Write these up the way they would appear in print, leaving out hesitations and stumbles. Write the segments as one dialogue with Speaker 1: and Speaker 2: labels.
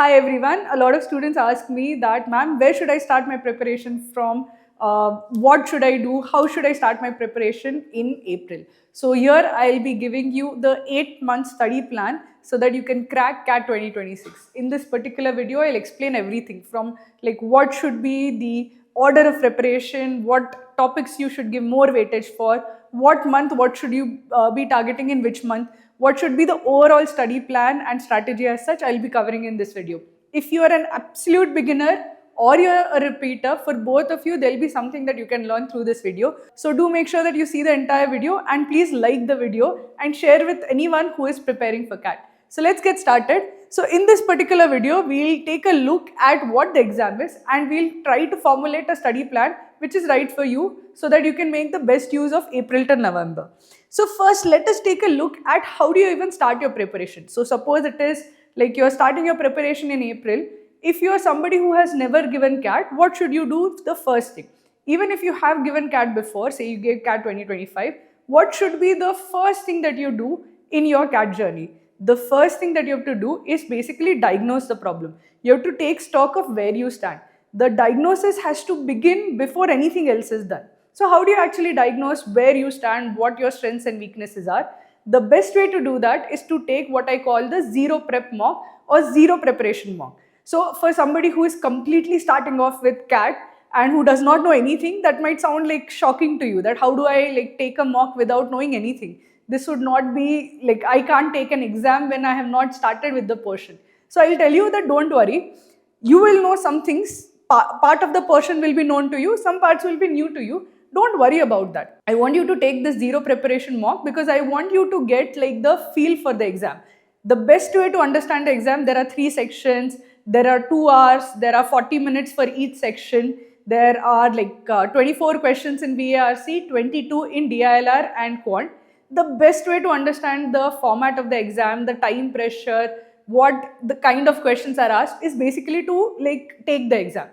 Speaker 1: Hi everyone. A lot of students ask me that, ma'am, where should I start my preparation from? What should I do? How should I start my preparation in April? So here I'll be giving you the 8-month study plan so that you can crack CAT 2026. In this particular video, I'll explain everything from like what should be the order of preparation, what topics you should give more weightage for, what month, what should you be targeting in which month, what should be the overall study plan and strategy as such, I'll be covering in this video. If you are an absolute beginner or you're a repeater, for both of you, there'll be something that you can learn through this video. So do make sure that you see the entire video and please like the video and share with anyone who is preparing for CAT. So let's get started. So in this particular video, we'll take a look at what the exam is and we'll try to formulate a study plan which is right for you so that you can make the best use of April to November. So first, let us take a look at how do you even start your preparation. So suppose it is like you're starting your preparation in April. If you're somebody who has never given CAT, what should you do? The first thing. Even if you have given CAT before, say you gave CAT 2025, what should be the first thing that you do in your CAT journey? The first thing that you have to do is basically diagnose the problem. You have to take stock of where you stand. The diagnosis has to begin before anything else is done. So how do you actually diagnose where you stand, what your strengths and weaknesses are? The best way to do that is to take what I call the zero prep mock or zero preparation mock. So for somebody who is completely starting off with CAT and who does not know anything, that might sound like shocking to you, that how do I like take a mock without knowing anything? This would not be like, I can't take an exam when I have not started with the portion. So I'll tell you that don't worry, you will know some things, part of the portion will be known to you, some parts will be new to you. Don't worry about that. I want you to take this zero preparation mock because I want you to get like the feel for the exam. The best way to understand the exam, there are 3 sections, there are 2 hours, there are 40 minutes for each section, there are like 24 questions in VARC, 22 in DILR and Quant. The best way to understand the format of the exam, the time pressure, what the kind of questions are asked is basically to like take the exam.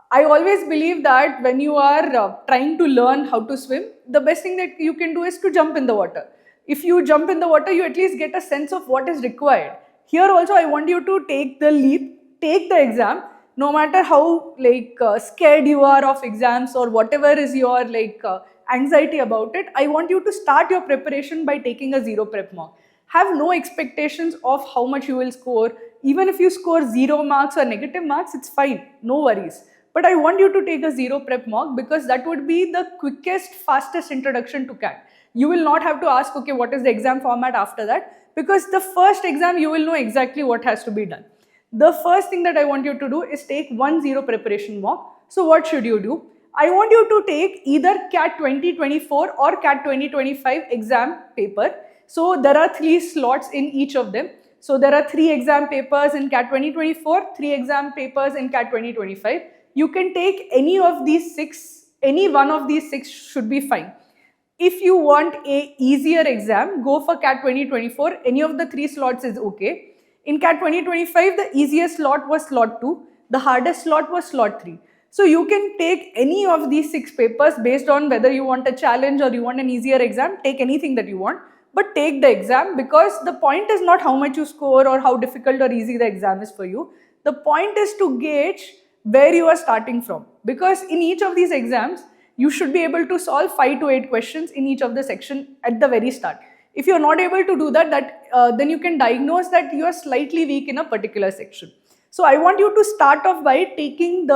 Speaker 1: I always believe that when you are trying to learn how to swim, the best thing that you can do is to jump in the water. If you jump in the water, you at least get a sense of what is required. Here also, I want you to take the leap, take the exam, no matter how like scared you are of exams or whatever is your like anxiety about it. I want you to start your preparation by taking a zero prep mock. Have no expectations of how much you will score. Even if you score 0 marks or negative marks, it's fine, no worries. But I want you to take a zero prep mock because that would be the quickest, fastest introduction to CAT. You will not have to ask, okay, what is the exam format after that? Because the first exam, you will know exactly what has to be done. The first thing that I want you to do is take one zero preparation mock. So what should you do? I want you to take either CAT 2024 or CAT 2025 exam paper. So there are 3 slots in each of them. So there are 3 exam papers in CAT 2024, 3 exam papers in CAT 2025. You can take any of these 6, any one of these 6 should be fine. If you want a easier exam, go for CAT 2024, any of the 3 slots is okay. In CAT 2025, the easiest slot was slot 2, the hardest slot was slot 3. So you can take any of these 6 papers based on whether you want a challenge or you want an easier exam, take anything that you want, but take the exam because the point is not how much you score or how difficult or easy the exam is for you. The point is to gauge where you are starting from, because in each of these exams you should be able to solve 5 to 8 questions in each of the section at the very start. If you are not able to do that, then you can diagnose that you are slightly weak in a particular section. So I want you to start off by taking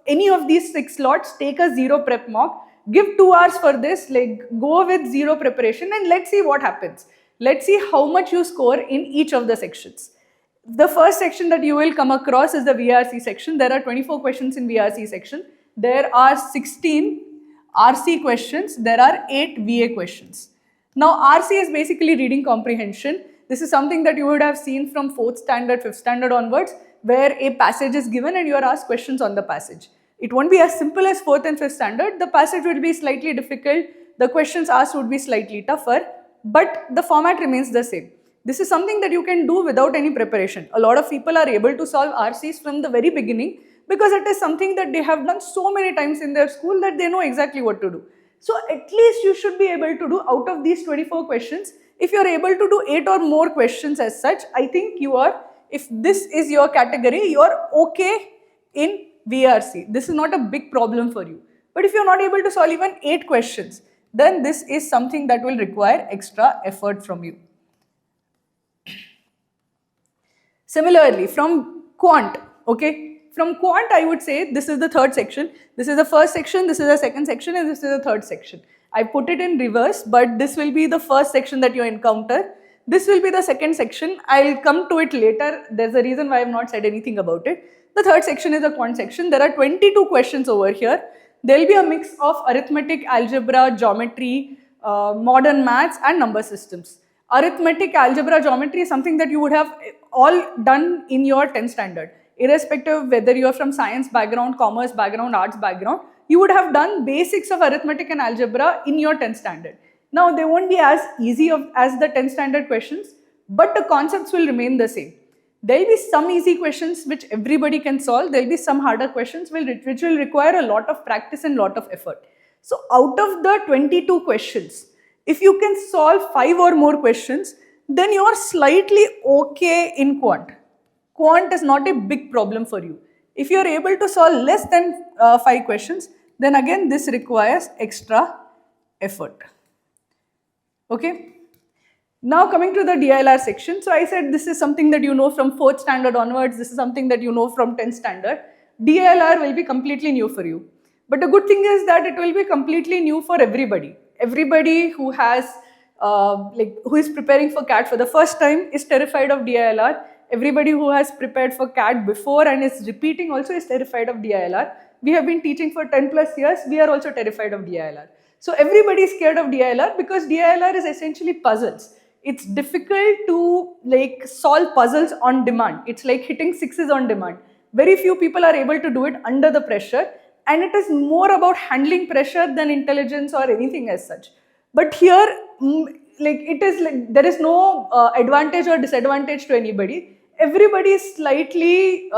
Speaker 1: any of these 6 slots, take a zero prep mock, give 2 hours for this, like go with zero preparation and let's see what happens. Let's see how much you score in each of the sections. The first section that you will come across is the VARC section. There are 24 questions in VARC section. There are 16 RC questions. There are 8 VA questions. Now RC is basically reading comprehension. This is something that you would have seen from 4th standard, 5th standard onwards, where a passage is given and you are asked questions on the passage. It won't be as simple as 4th and 5th standard. The passage will be slightly difficult. The questions asked would be slightly tougher, but the format remains the same. This is something that you can do without any preparation. A lot of people are able to solve RCs from the very beginning because it is something that they have done so many times in their school that they know exactly what to do. So at least you should be able to do out of these 24 questions. If you are able to do 8 or more questions as such, I think you are If this is your category, you're okay in VARC. This is not a big problem for you. But if you're not able to solve even 8 questions, then this is something that will require extra effort from you. Similarly, from Quant, okay, from Quant I would say this is the third section, this is the first section, this is the second section, and this is the third section. I put it in reverse, but this will be the first section that you encounter. This will be the second section. I'll come to it later. There's a reason why I've not said anything about it. The third section is the Quant section. There are 22 questions over here. There'll be a mix of arithmetic, algebra, geometry, modern maths, and number systems. Arithmetic, algebra, geometry is something that you would have all done in your 10th standard. Irrespective of whether you are from science background, commerce background, arts background, you would have done basics of arithmetic and algebra in your 10th standard. Now, they won't be as easy as the 10th standard questions, but the concepts will remain the same. There will be some easy questions which everybody can solve. There will be some harder questions which will require a lot of practice and lot of effort. So, out of the 22 questions, if you can solve 5 or more questions, then you are slightly okay in Quant. Quant is not a big problem for you. If you are able to solve less than 5 questions, then again this requires extra effort. Okay. Now coming to the DILR section. So I said this is something that you know from 4th standard onwards. This is something that you know from 10th standard. DILR will be completely new for you. But the good thing is that it will be completely new for everybody. Everybody who has who is preparing for CAT for the first time is terrified of DILR. Everybody who has prepared for CAT before and is repeating also is terrified of DILR. We have been teaching for 10 plus years. We are also terrified of DILR. So everybody is scared of DILR because DILR is essentially puzzles. It's difficult to solve puzzles on demand. It's like hitting sixes on demand. Very few people are able to do it under the pressure, and it is more about handling pressure than intelligence or anything as such. But here, there is no advantage or disadvantage to anybody. Everybody is slightly,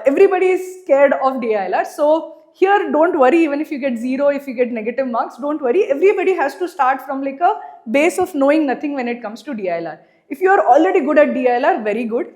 Speaker 1: everybody is scared of DILR. So here, don't worry, even if you get 0, if you get negative marks, don't worry. Everybody has to start from a base of knowing nothing when it comes to DILR. If you are already good at DILR, very good.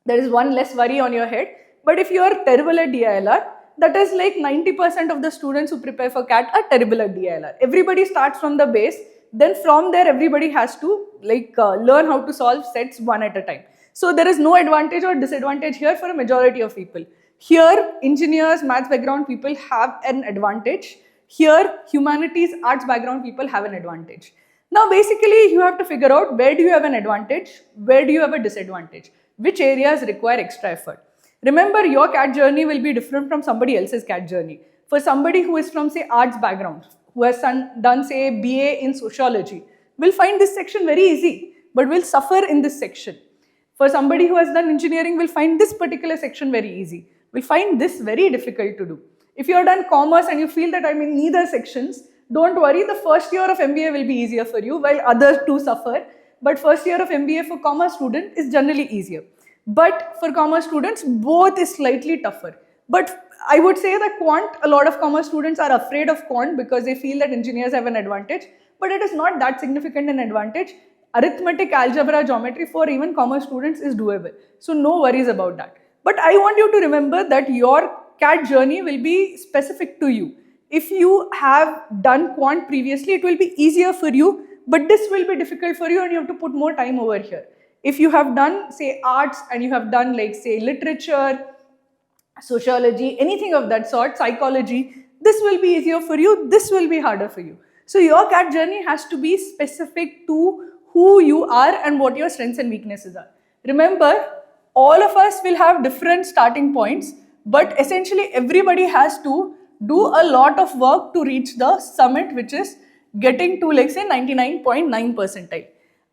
Speaker 1: There is one less worry on your head. But if you are terrible at DILR, that is like 90% of the students who prepare for CAT are terrible at DILR. Everybody starts from the base. Then from there, everybody has to learn how to solve sets one at a time. So there is no advantage or disadvantage here for a majority of people. Here, engineers, maths background people have an advantage. Here, humanities, arts background people have an advantage. Now, basically, you have to figure out where do you have an advantage, where do you have a disadvantage, which areas require extra effort. Remember, your CAT journey will be different from somebody else's CAT journey. For somebody who is from, say, arts background, who has done, say, BA in sociology, will find this section very easy, but will suffer in this section. For somebody who has done engineering, will find this particular section very easy. Will find this very difficult to do. If you have done commerce and you feel that I'm in neither sections, don't worry, the first year of MBA will be easier for you while others too suffer. But first year of MBA for commerce student is generally easier. But for commerce students, both is slightly tougher. But I would say that Quant, a lot of commerce students are afraid of Quant because they feel that engineers have an advantage. But it is not that significant an advantage. Arithmetic, algebra, geometry for even commerce students is doable. So no worries about that. But I want you to remember that your CAT journey will be specific to you. If you have done Quant previously, it will be easier for you, but this will be difficult for you and you have to put more time over here. If you have done, say, arts and you have done say literature, sociology, anything of that sort, psychology, this will be easier for you, this will be harder for you. So your CAT journey has to be specific to who you are and what your strengths and weaknesses are. Remember, all of us will have different starting points, but essentially everybody has to do a lot of work to reach the summit, which is getting to say 99.9 percentile.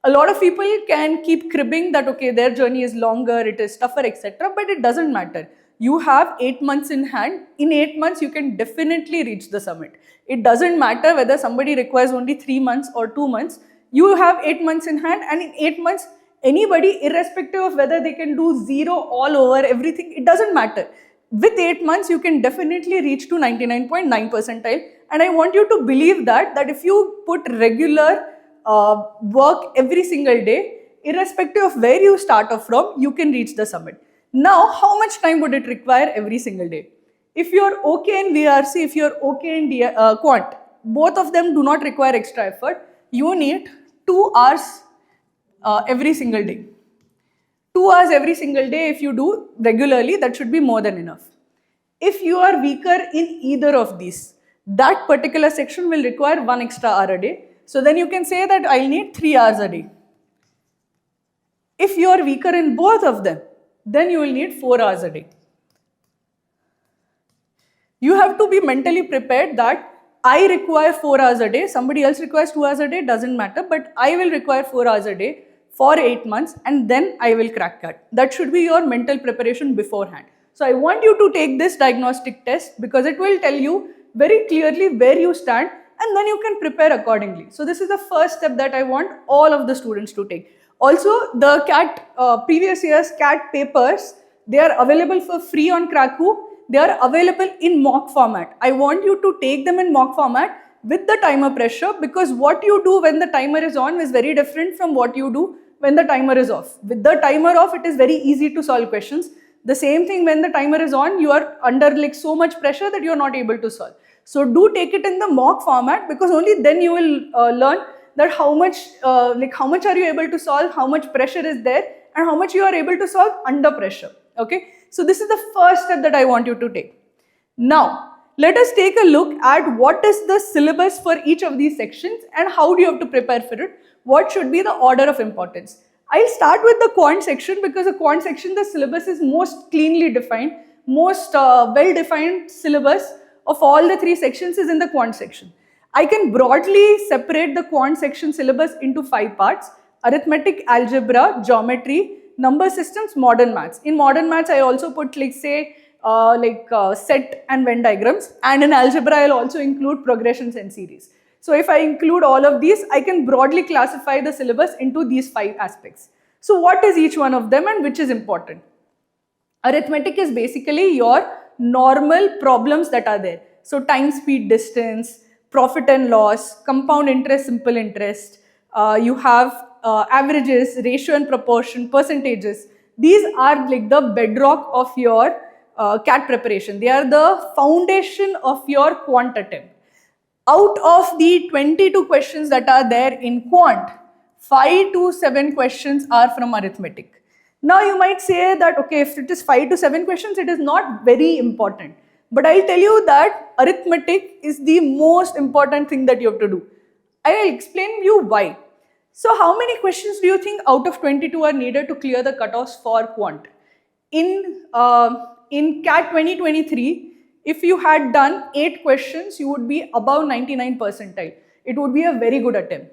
Speaker 1: A lot of people can keep cribbing that okay, their journey is longer, it is tougher, etc. But it doesn't matter. You have 8 months in hand. In 8 months, you can definitely reach the summit. It doesn't matter whether somebody requires only 3 months or 2 months. You have 8 months in hand, and in 8 months, anybody, irrespective of whether they can do 0 all over everything, it doesn't matter. With 8 months, you can definitely reach to 99.9 percentile. And I want you to believe that if you put regular work every single day, irrespective of where you start off from, you can reach the summit. Now, how much time would it require every single day? If you're okay in VRC, if you're okay in Quant, both of them do not require extra effort. You need 2 hours every single day. 2 hours every single day if you do regularly, that should be more than enough. If you are weaker in either of these, that particular section will require 1 extra hour a day. So then you can say that I'll need 3 hours a day. If you are weaker in both of them, then you will need 4 hours a day. You have to be mentally prepared that I require 4 hours a day, somebody else requires 2 hours a day, doesn't matter, but I will require 4 hours a day for 8 months and then I will crack CAT. That should be your mental preparation beforehand. So I want you to take this diagnostic test because it will tell you very clearly where you stand and then you can prepare accordingly. So this is the first step that I want all of the students to take. Also, the CAT, previous year's CAT papers, they are available for free on Cracku. They are available in mock format. I want you to take them in mock format with the timer pressure because what you do when the timer is on is very different from what you do when the timer is off. With the timer off, it is very easy to solve questions. The same thing when the timer is on, you are under like so much pressure that you are not able to solve. So do take it in the mock format because only then you will learn that how much are you able to solve, how much pressure is there and how much you are able to solve under pressure. Okay. So this is the first step that I want you to take. Now, let us take a look at what is the syllabus for each of these sections and how do you have to prepare for it. What should be the order of importance? I'll start with the quant section because the quant section, the syllabus is most cleanly defined, most well-defined syllabus of all the 3 sections is in the quant section. I can broadly separate the quant section syllabus into 5 parts: arithmetic, algebra, geometry, number systems, modern maths. In modern maths, I also put like say set and Venn diagrams, and in algebra, I'll also include progressions and series. So if I include all of these, I can broadly classify the syllabus into these 5 aspects. So what is each one of them and which is important? Arithmetic is basically your normal problems that are there. So time, speed, distance, profit and loss, compound interest, simple interest, you have averages, ratio and proportion, percentages. These are like the bedrock of your CAT preparation. They are the foundation of your quant attempt. Out of the 22 questions that are there in quant, 5 to 7 questions are from arithmetic. Now you might say that, okay, if it is 5 to 7 questions, it is not very important. But I'll tell you that arithmetic is the most important thing that you have to do. I will explain you why. So how many questions do you think out of 22 are needed to clear the cutoffs for quant? In CAT 2023, if you had done 8 questions, you would be above 99 percentile. It would be a very good attempt.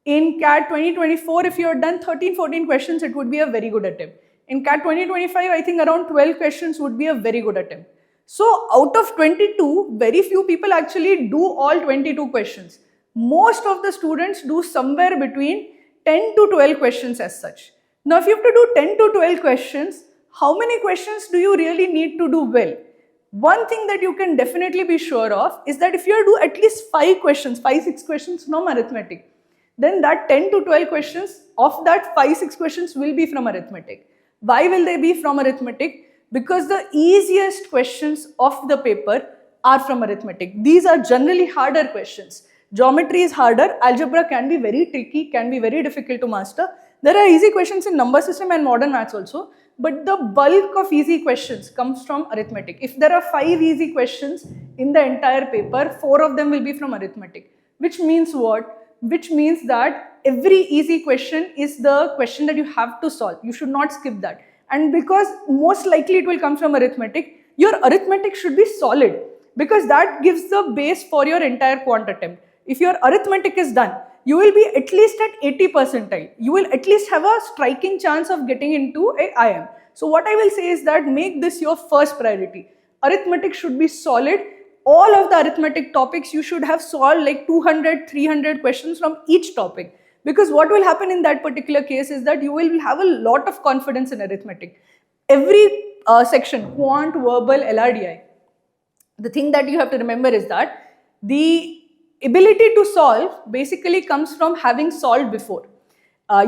Speaker 1: In CAT 2024, if you had done 13-14 questions, it would be a very good attempt. In CAT 2025, I think around 12 questions would be a very good attempt. So out of 22, very few people actually do all 22 questions. Most of the students do somewhere between 10 to 12 questions as such. Now if you have to do 10 to 12 questions, how many questions do you really need to do well? One thing that you can definitely be sure of is that if you do at least 5 questions, 5-6 questions from arithmetic, then that 10 to 12 questions of that 5-6 questions will be from arithmetic. Why will they be from arithmetic? Because the easiest questions of the paper are from arithmetic. These are generally harder questions. Geometry is harder, algebra can be very tricky, can be very difficult to master. There are easy questions in number system and modern maths also, but the bulk of easy questions comes from arithmetic. If there are 5 easy questions in the entire paper, 4 of them will be from arithmetic. Which means what? Which means that every easy question is the question that you have to solve. You should not skip that. And because most likely it will come from arithmetic, your arithmetic should be solid because that gives the base for your entire quant attempt. If your arithmetic is done, you will be at least at 80 percentile. You will at least have a striking chance of getting into a IM. So what I will say is that make this your first priority. Arithmetic should be solid. All of the arithmetic topics you should have solved like 200, 300 questions from each topic. Because what will happen in that particular case is that you will have a lot of confidence in arithmetic. Every section, quant, verbal, LRDI, the thing that you have to remember is that the ability to solve basically comes from having solved before.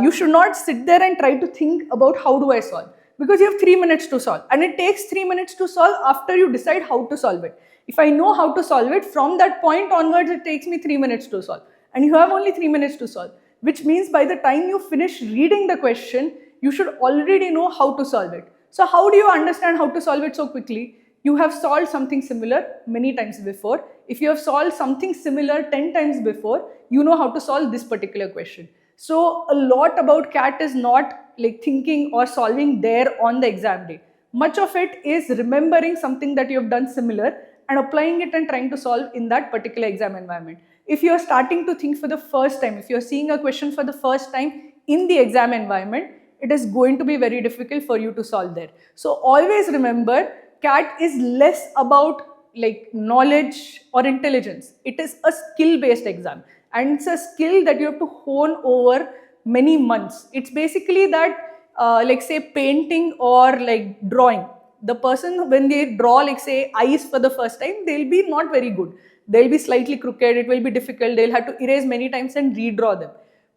Speaker 1: You should not sit there and try to think about how do I solve, because you have 3 minutes to solve, and it takes 3 minutes to solve after you decide how to solve it. If I know how to solve it, from that point onwards it takes me 3 minutes to solve, and you have only 3 minutes to solve, which means by the time you finish reading the question, you should already know how to solve it. So how do you understand how to solve it so quickly? You have solved something similar many times before. If you have solved something similar 10 times before, you know how to solve this particular question. So a lot about CAT is not like thinking or solving there on the exam day. Much of it is remembering something that you have done similar and applying it and trying to solve in that particular exam environment. If you are starting to think for the first time, if you are seeing a question for the first time in the exam environment, it is going to be very difficult for you to solve there. So always remember, CAT is less about like knowledge or intelligence. It is a skill-based exam, and it's a skill that you have to hone over many months. It's basically that like say painting or like drawing. The person, when they draw like say eyes for the first time, they'll be not very good. They'll be slightly crooked, it will be difficult, they'll have to erase many times and redraw them.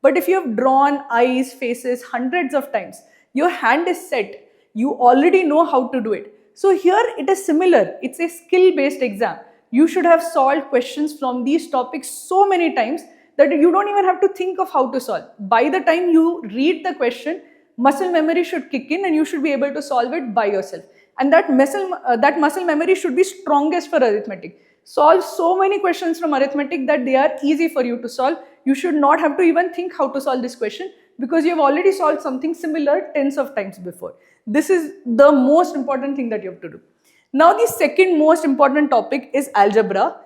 Speaker 1: But if you have drawn eyes, faces hundreds of times, your hand is set, you already know how to do it. So here it is similar, it's a skill-based exam. You should have solved questions from these topics so many times that you don't even have to think of how to solve. By the time you read the question, muscle memory should kick in and you should be able to solve it by yourself. And that muscle memory should be strongest for arithmetic. Solve so many questions from arithmetic that they are easy for you to solve. You should not have to even think how to solve this question because you have already solved something similar tens of times before. This is the most important thing that you have to do. Now the second most important topic is algebra.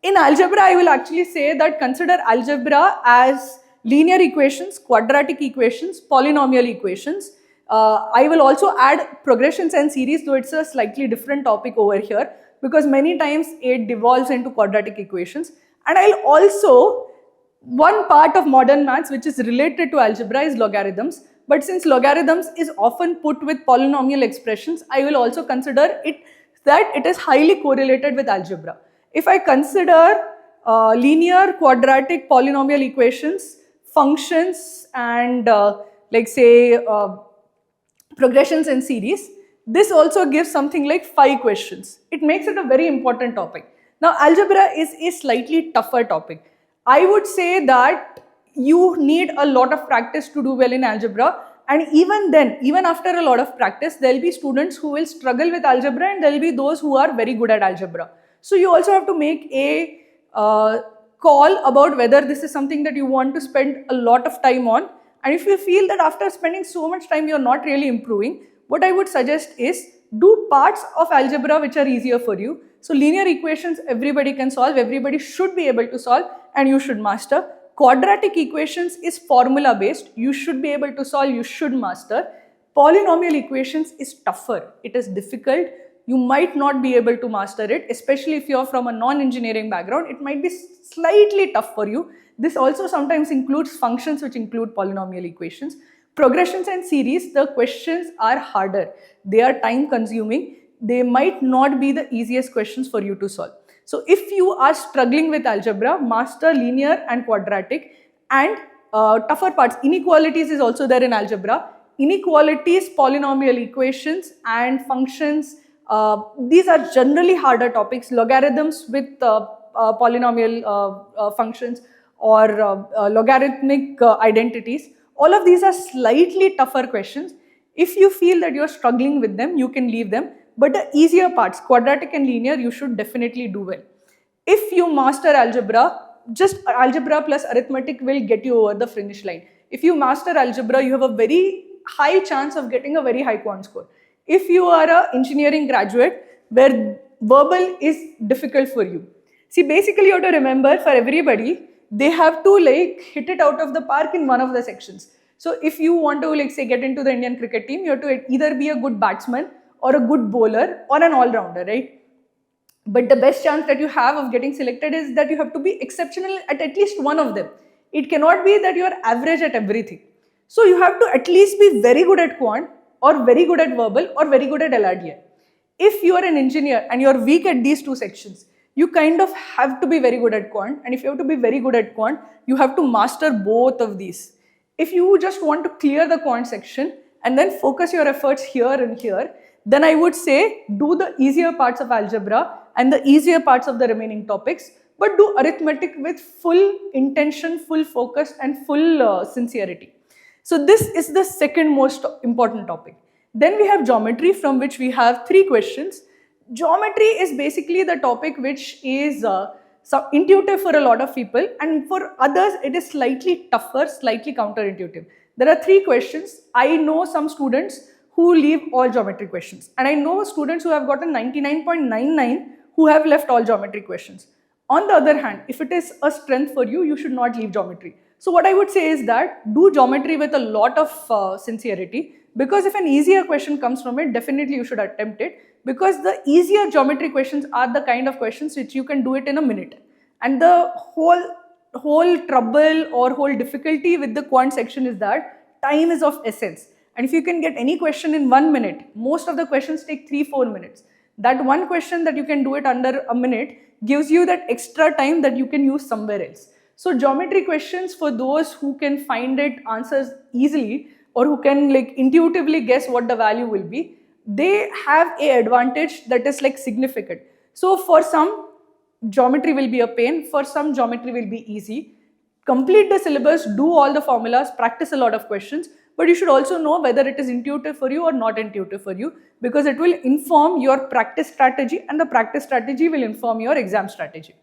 Speaker 1: In algebra, I will actually say that consider algebra as linear equations, quadratic equations, polynomial equations. I will also add progressions and series, though it's a slightly different topic over here because many times it devolves into quadratic equations. And I'll also, one part of modern maths which is related to algebra is logarithms. But since logarithms is often put with polynomial expressions, I will also consider it that it is highly correlated with algebra. If I consider linear, quadratic, polynomial equations, functions and like say progressions and series, this also gives something like 5 questions. It makes it a very important topic. Now algebra is a slightly tougher topic. I would say that you need a lot of practice to do well in algebra, and even then, even after a lot of practice, there will be students who will struggle with algebra and there will be those who are very good at algebra. So you also have to make a call about whether this is something that you want to spend a lot of time on, and if you feel that after spending so much time you're not really improving, what I would suggest is do parts of algebra which are easier for you. So linear equations everybody can solve, everybody should be able to solve and you should master. Quadratic equations is formula based, you should be able to solve, you should master. Polynomial equations is tougher, it is difficult, you might not be able to master it, especially if you are from a non-engineering background, it might be slightly tough for you. This also sometimes includes functions which include polynomial equations. Progressions and series, the questions are harder, they are time consuming, they might not be the easiest questions for you to solve. So if you are struggling with algebra, master linear and quadratic, and tougher parts, inequalities is also there in algebra. Inequalities, polynomial equations and functions, these are generally harder topics. Logarithms with polynomial functions or logarithmic identities, all of these are slightly tougher questions. If you feel that you are struggling with them, you can leave them. But the easier parts, quadratic and linear, you should definitely do well. If you master algebra, just algebra plus arithmetic will get you over the finish line. If you master algebra, you have a very high chance of getting a very high quant score. If you are an engineering graduate where verbal is difficult for you, see basically you have to remember for everybody, they have to like hit it out of the park in one of the sections. So if you want to like say get into the Indian cricket team, you have to either be a good batsman or a good bowler or an all-rounder, right? But the best chance that you have of getting selected is that you have to be exceptional at least one of them. It cannot be that you are average at everything. So you have to at least be very good at quant or very good at verbal or very good at LRDI. If you are an engineer and you are weak at these two sections, you kind of have to be very good at quant, and if you have to be very good at quant, you have to master both of these. If you just want to clear the quant section and then focus your efforts here and here, then I would say do the easier parts of algebra and the easier parts of the remaining topics, but do arithmetic with full intention, full focus and full sincerity. So this is the second most important topic. Then we have geometry, from which we have 3 questions. Geometry is basically the topic which is intuitive for a lot of people, and for others it is slightly tougher, slightly counterintuitive. There are 3 questions. I know some students who leave all geometry questions, and I know students who have gotten 99.99 who have left all geometry questions. On the other hand, if it is a strength for you, you should not leave geometry. So what I would say is that do geometry with a lot of sincerity, because if an easier question comes from it, definitely you should attempt it, because the easier geometry questions are the kind of questions which you can do it in a minute. And the whole trouble or whole difficulty with the quant section is that time is of essence. And if you can get any question in 1 minute, most of the questions take 3-4 minutes. That one question that you can do it under a minute gives you that extra time that you can use somewhere else. So geometry questions, for those who can find it answers easily or who can like intuitively guess what the value will be, they have an advantage that is like significant. So for some, geometry will be a pain, for some geometry will be easy. Complete the syllabus, do all the formulas, practice a lot of questions, but you should also know whether it is intuitive for you or not intuitive for you, because it will inform your practice strategy and the practice strategy will inform your exam strategy.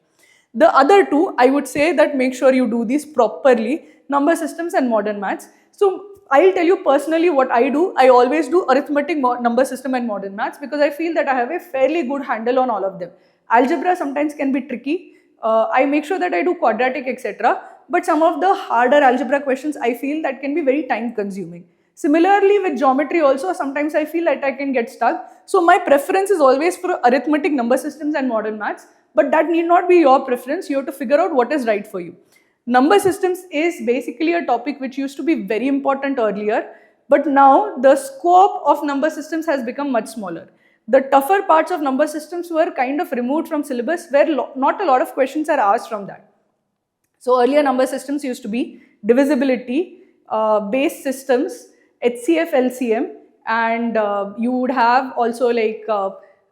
Speaker 1: The other 2, I would say that make sure you do these properly, number systems and modern maths. So I'll tell you personally what I do. I always do arithmetic, number system and modern maths, because I feel that I have a fairly good handle on all of them. Algebra sometimes can be tricky. I make sure that I do quadratic, etc. But some of the harder algebra questions I feel that can be very time consuming. Similarly with geometry also, sometimes I feel that I can get stuck. So my preference is always for arithmetic, number systems and modern maths, but that need not be your preference. You have to figure out what is right for you. Number systems is basically a topic which used to be very important earlier, but now the scope of number systems has become much smaller. The tougher parts of number systems were kind of removed from syllabus, where not a lot of questions are asked from that. So earlier number systems used to be divisibility, base systems, HCF, LCM, and you would have also like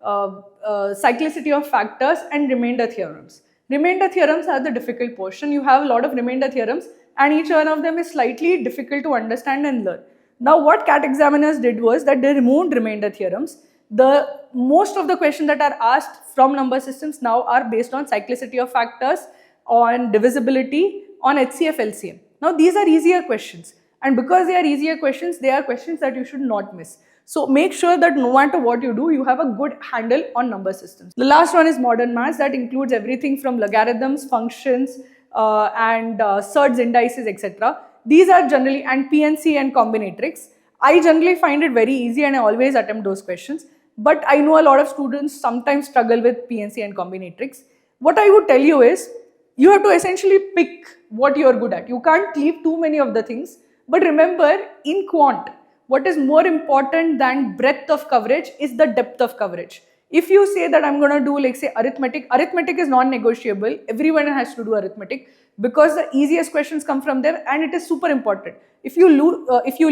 Speaker 1: cyclicity of factors and remainder theorems. Remainder theorems are the difficult portion. You have a lot of remainder theorems and each one of them is slightly difficult to understand and learn. Now what CAT examiners did was that they removed remainder theorems. Most of the questions that are asked from number systems now are based on cyclicity of factors, on divisibility, on HCF, LCM. Now these are easier questions, and because they are easier questions, they are questions that you should not miss. So make sure that no matter what you do, you have a good handle on number systems. The last one is modern maths. That includes everything from logarithms, functions, and surds, indices, etc. These are generally, and PNC and combinatorics. I generally find it very easy and I always attempt those questions. But I know a lot of students sometimes struggle with PNC and combinatorics. What I would tell you is, you have to essentially pick what you are good at. You can't leave too many of the things. But remember, in quant, what is more important than breadth of coverage is the depth of coverage. If you say that I'm going to do, like say, arithmetic is non-negotiable. Everyone has to do arithmetic because the easiest questions come from there and it is super important. If you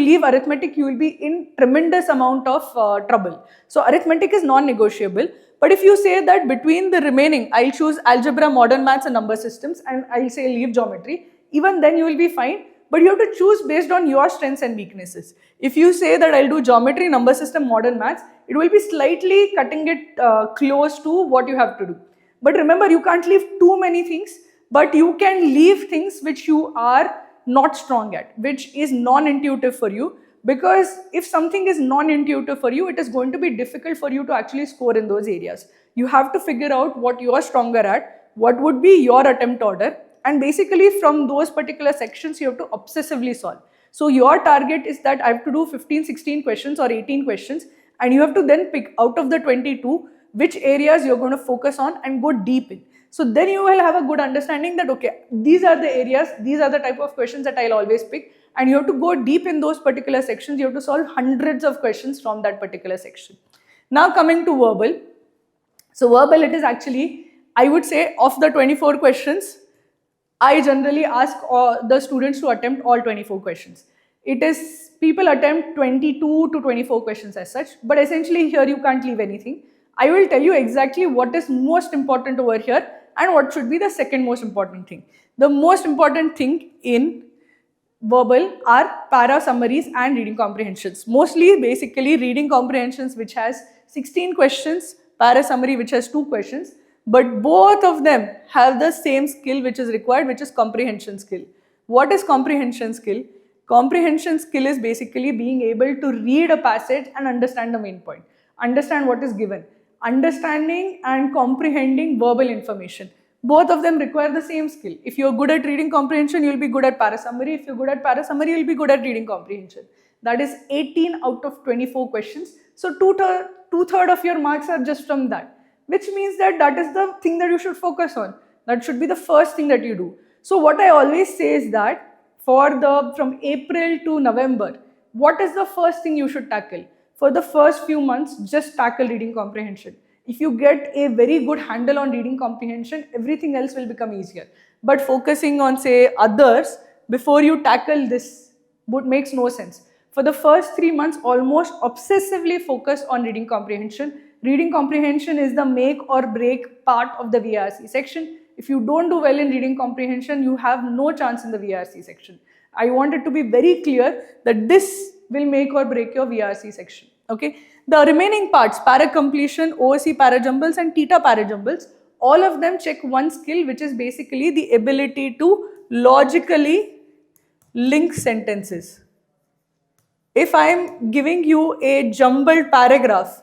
Speaker 1: leave arithmetic, you will be in tremendous amount of trouble. So arithmetic is non-negotiable. But if you say that between the remaining, I'll choose algebra, modern maths and number systems, and I'll say leave geometry, even then you will be fine. But you have to choose based on your strengths and weaknesses. If you say that I'll do geometry, number system, modern maths, it will be slightly cutting it close to what you have to do. But remember, you can't leave too many things, but you can leave things which you are not strong at, which is non-intuitive for you. Because if something is non-intuitive for you, it is going to be difficult for you to actually score in those areas. You have to figure out what you are stronger at, what would be your attempt order, and basically from those particular sections you have to obsessively solve. So your target is that I have to do 15, 16 questions or 18 questions, and you have to then pick out of the 22 which areas you're going to focus on and go deep in. So then you will have a good understanding that, okay, these are the areas, these are the type of questions that I'll always pick, and you have to go deep in those particular sections. You have to solve hundreds of questions from that particular section. Now coming to verbal. So verbal, it is actually, I would say, of the 24 questions, I generally ask the students to attempt all 24 questions. It is, people attempt 22 to 24 questions as such, but essentially here you can't leave anything. I will tell you exactly what is most important over here and what should be the second most important thing. The most important thing in verbal are para summaries and reading comprehensions. Mostly basically reading comprehensions which has 16 questions, para summary which has 2 questions, but both of them have the same skill which is required, which is comprehension skill. What is comprehension skill? Comprehension skill is basically being able to read a passage and understand the main point, understand what is given, understanding and comprehending verbal information. Both of them require the same skill. If you're good at reading comprehension, you'll be good at para summary. If you're good at para summary, you'll be good at reading comprehension. That is 18 out of 24 questions. So two-third of your marks are just from that, which means that that is the thing that you should focus on. That should be the first thing that you do. So what I always say is that from April to November, what is the first thing you should tackle? For the first few months, just tackle reading comprehension. If you get a very good handle on reading comprehension, everything else will become easier. But focusing on, say, others before you tackle this makes no sense. For the first 3 months, almost obsessively focus on reading comprehension. Reading comprehension is the make or break part of the VARC section. If you don't do well in reading comprehension, you have no chance in the VARC section. I want it to be very clear that this will make or break your VARC section. Okay. The remaining parts, para completion, OOC para jumbles and theta para jumbles, all of them check one skill, which is basically the ability to logically link sentences. If I am giving you a jumbled paragraph,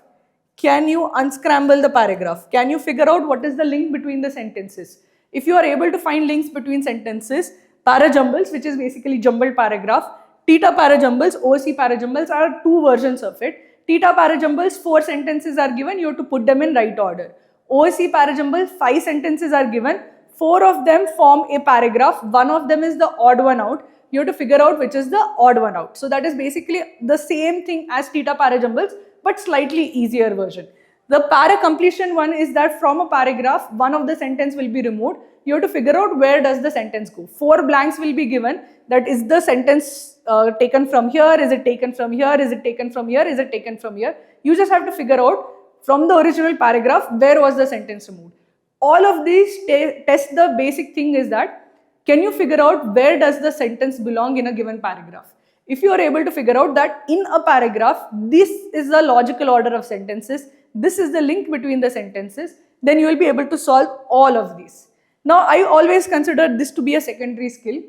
Speaker 1: can you unscramble the paragraph? Can you figure out what is the link between the sentences? If you are able to find links between sentences, para jumbles, which is basically jumbled paragraph, theta para jumbles, OOC para jumbles are 2 versions of it. Theta para jumbles, 4 sentences are given, you have to put them in right order. OOC para jumbles, 5 sentences are given, 4 of them form a paragraph, 1 of them is the odd one out. You have to figure out which is the odd one out. So that is basically the same thing as theta para jumbles, but slightly easier version. The para completion one is that from a paragraph, one of the sentence will be removed. You have to figure out where does the sentence go. 4 blanks will be given. That is the sentence taken from here, is it taken from here, is it taken from here, is it taken from here. You just have to figure out from the original paragraph where was the sentence removed. All of these test the basic thing is that can you figure out where does the sentence belong in a given paragraph. If you are able to figure out that in a paragraph, this is the logical order of sentences, this is the link between the sentences, then you will be able to solve all of these. Now, I always consider this to be a secondary skill.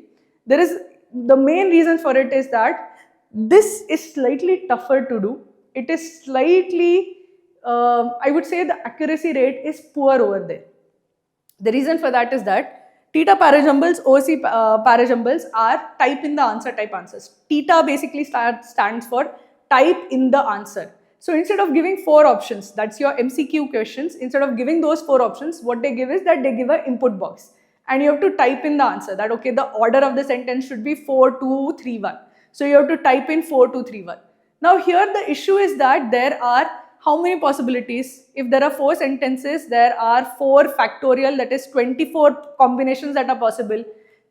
Speaker 1: The main reason for it is that this is slightly tougher to do. It is slightly, I would say the accuracy rate is poor over there. The reason for that is that theta para jumbles, OOC para jumbles are type in the answer type answers. Theta basically stands for type in the answer. So instead of giving 4 options, that's your MCQ questions, instead of giving those 4 options, what they give is that they give an input box. And you have to type in the answer that, okay, the order of the sentence should be 4, 2, 3, 1. So you have to type in 4, 2, 3, 1. Now here the issue is that there are how many possibilities? If there are 4 sentences, there are 4 factorial, that is 24 combinations that are possible.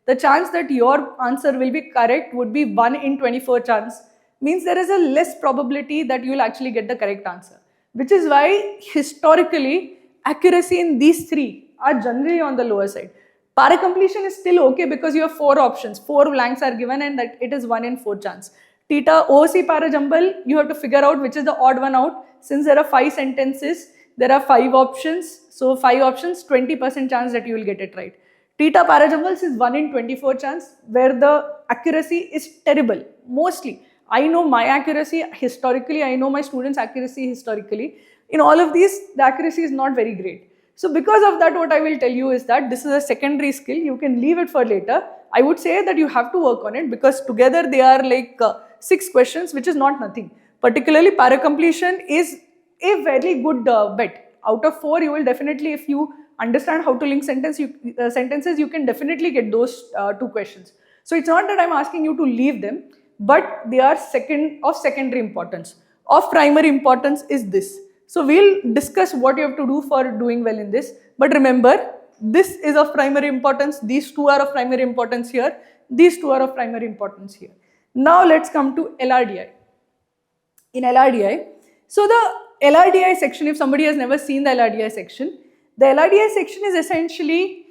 Speaker 1: The chance that your answer will be correct would be 1 in 24 chance. Means there is a less probability that you will actually get the correct answer. Which is why historically accuracy in these 3 are generally on the lower side. Para completion is still okay because you have 4 options, 4 blanks are given and that it is 1 in 4 chance. Theta OOC para jumble, you have to figure out which is the odd one out. Since there are 5 sentences, there are 5 options. So 5 options, 20% chance that you will get it right. Theta para jumbles is 1 in 24 chance where the accuracy is terrible, mostly. I know my accuracy historically, I know my students' accuracy historically. In all of these, the accuracy is not very great. So because of that, what I will tell you is that this is a secondary skill. You can leave it for later. I would say that you have to work on it because together they are like 6 questions, which is not nothing. Particularly para completion is a very good bet. Out of 4, you will definitely, if you understand how to link sentences, you can definitely get those 2 questions. So it's not that I'm asking you to leave them, but they are of secondary importance. Of primary importance is this. So we'll discuss what you have to do for doing well in this. But remember, This is of primary importance. These two are of primary importance here. These two are of primary importance here. Now let's come to LRDI. In LRDI, so the LRDI section, if somebody has never seen the LRDI section, the LRDI section is essentially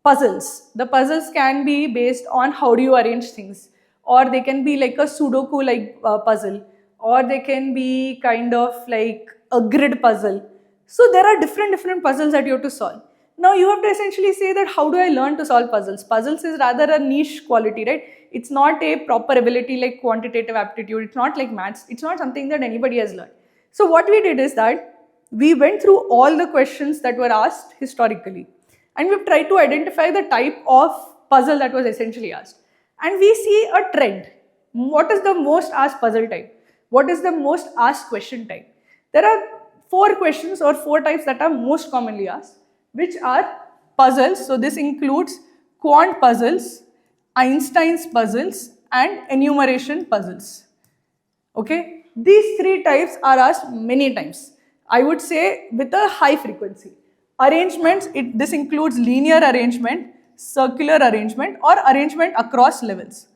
Speaker 1: puzzles. The puzzles can be based on how do you arrange things, or they can be like a Sudoku like puzzle, or they can be kind of like a grid puzzle. So there are different puzzles that you have to solve. Now you have to essentially say that how do I learn to solve puzzles? Puzzles is rather a niche quality, right? It's not a proper ability like quantitative aptitude. It's not like maths. It's not something that anybody has learned. So what we did is that we went through all the questions that were asked historically, and we've tried to identify the type of puzzle that was essentially asked. And we see a trend. What is the most asked puzzle type? What is the most asked question type? There are 4 questions or 4 types that are most commonly asked, which are puzzles. So this includes quant puzzles, Einstein's puzzles, and enumeration puzzles. Okay, these 3 types are asked many times. I would say with a high frequency. Arrangements, this includes linear arrangement, circular arrangement, or arrangement across levels.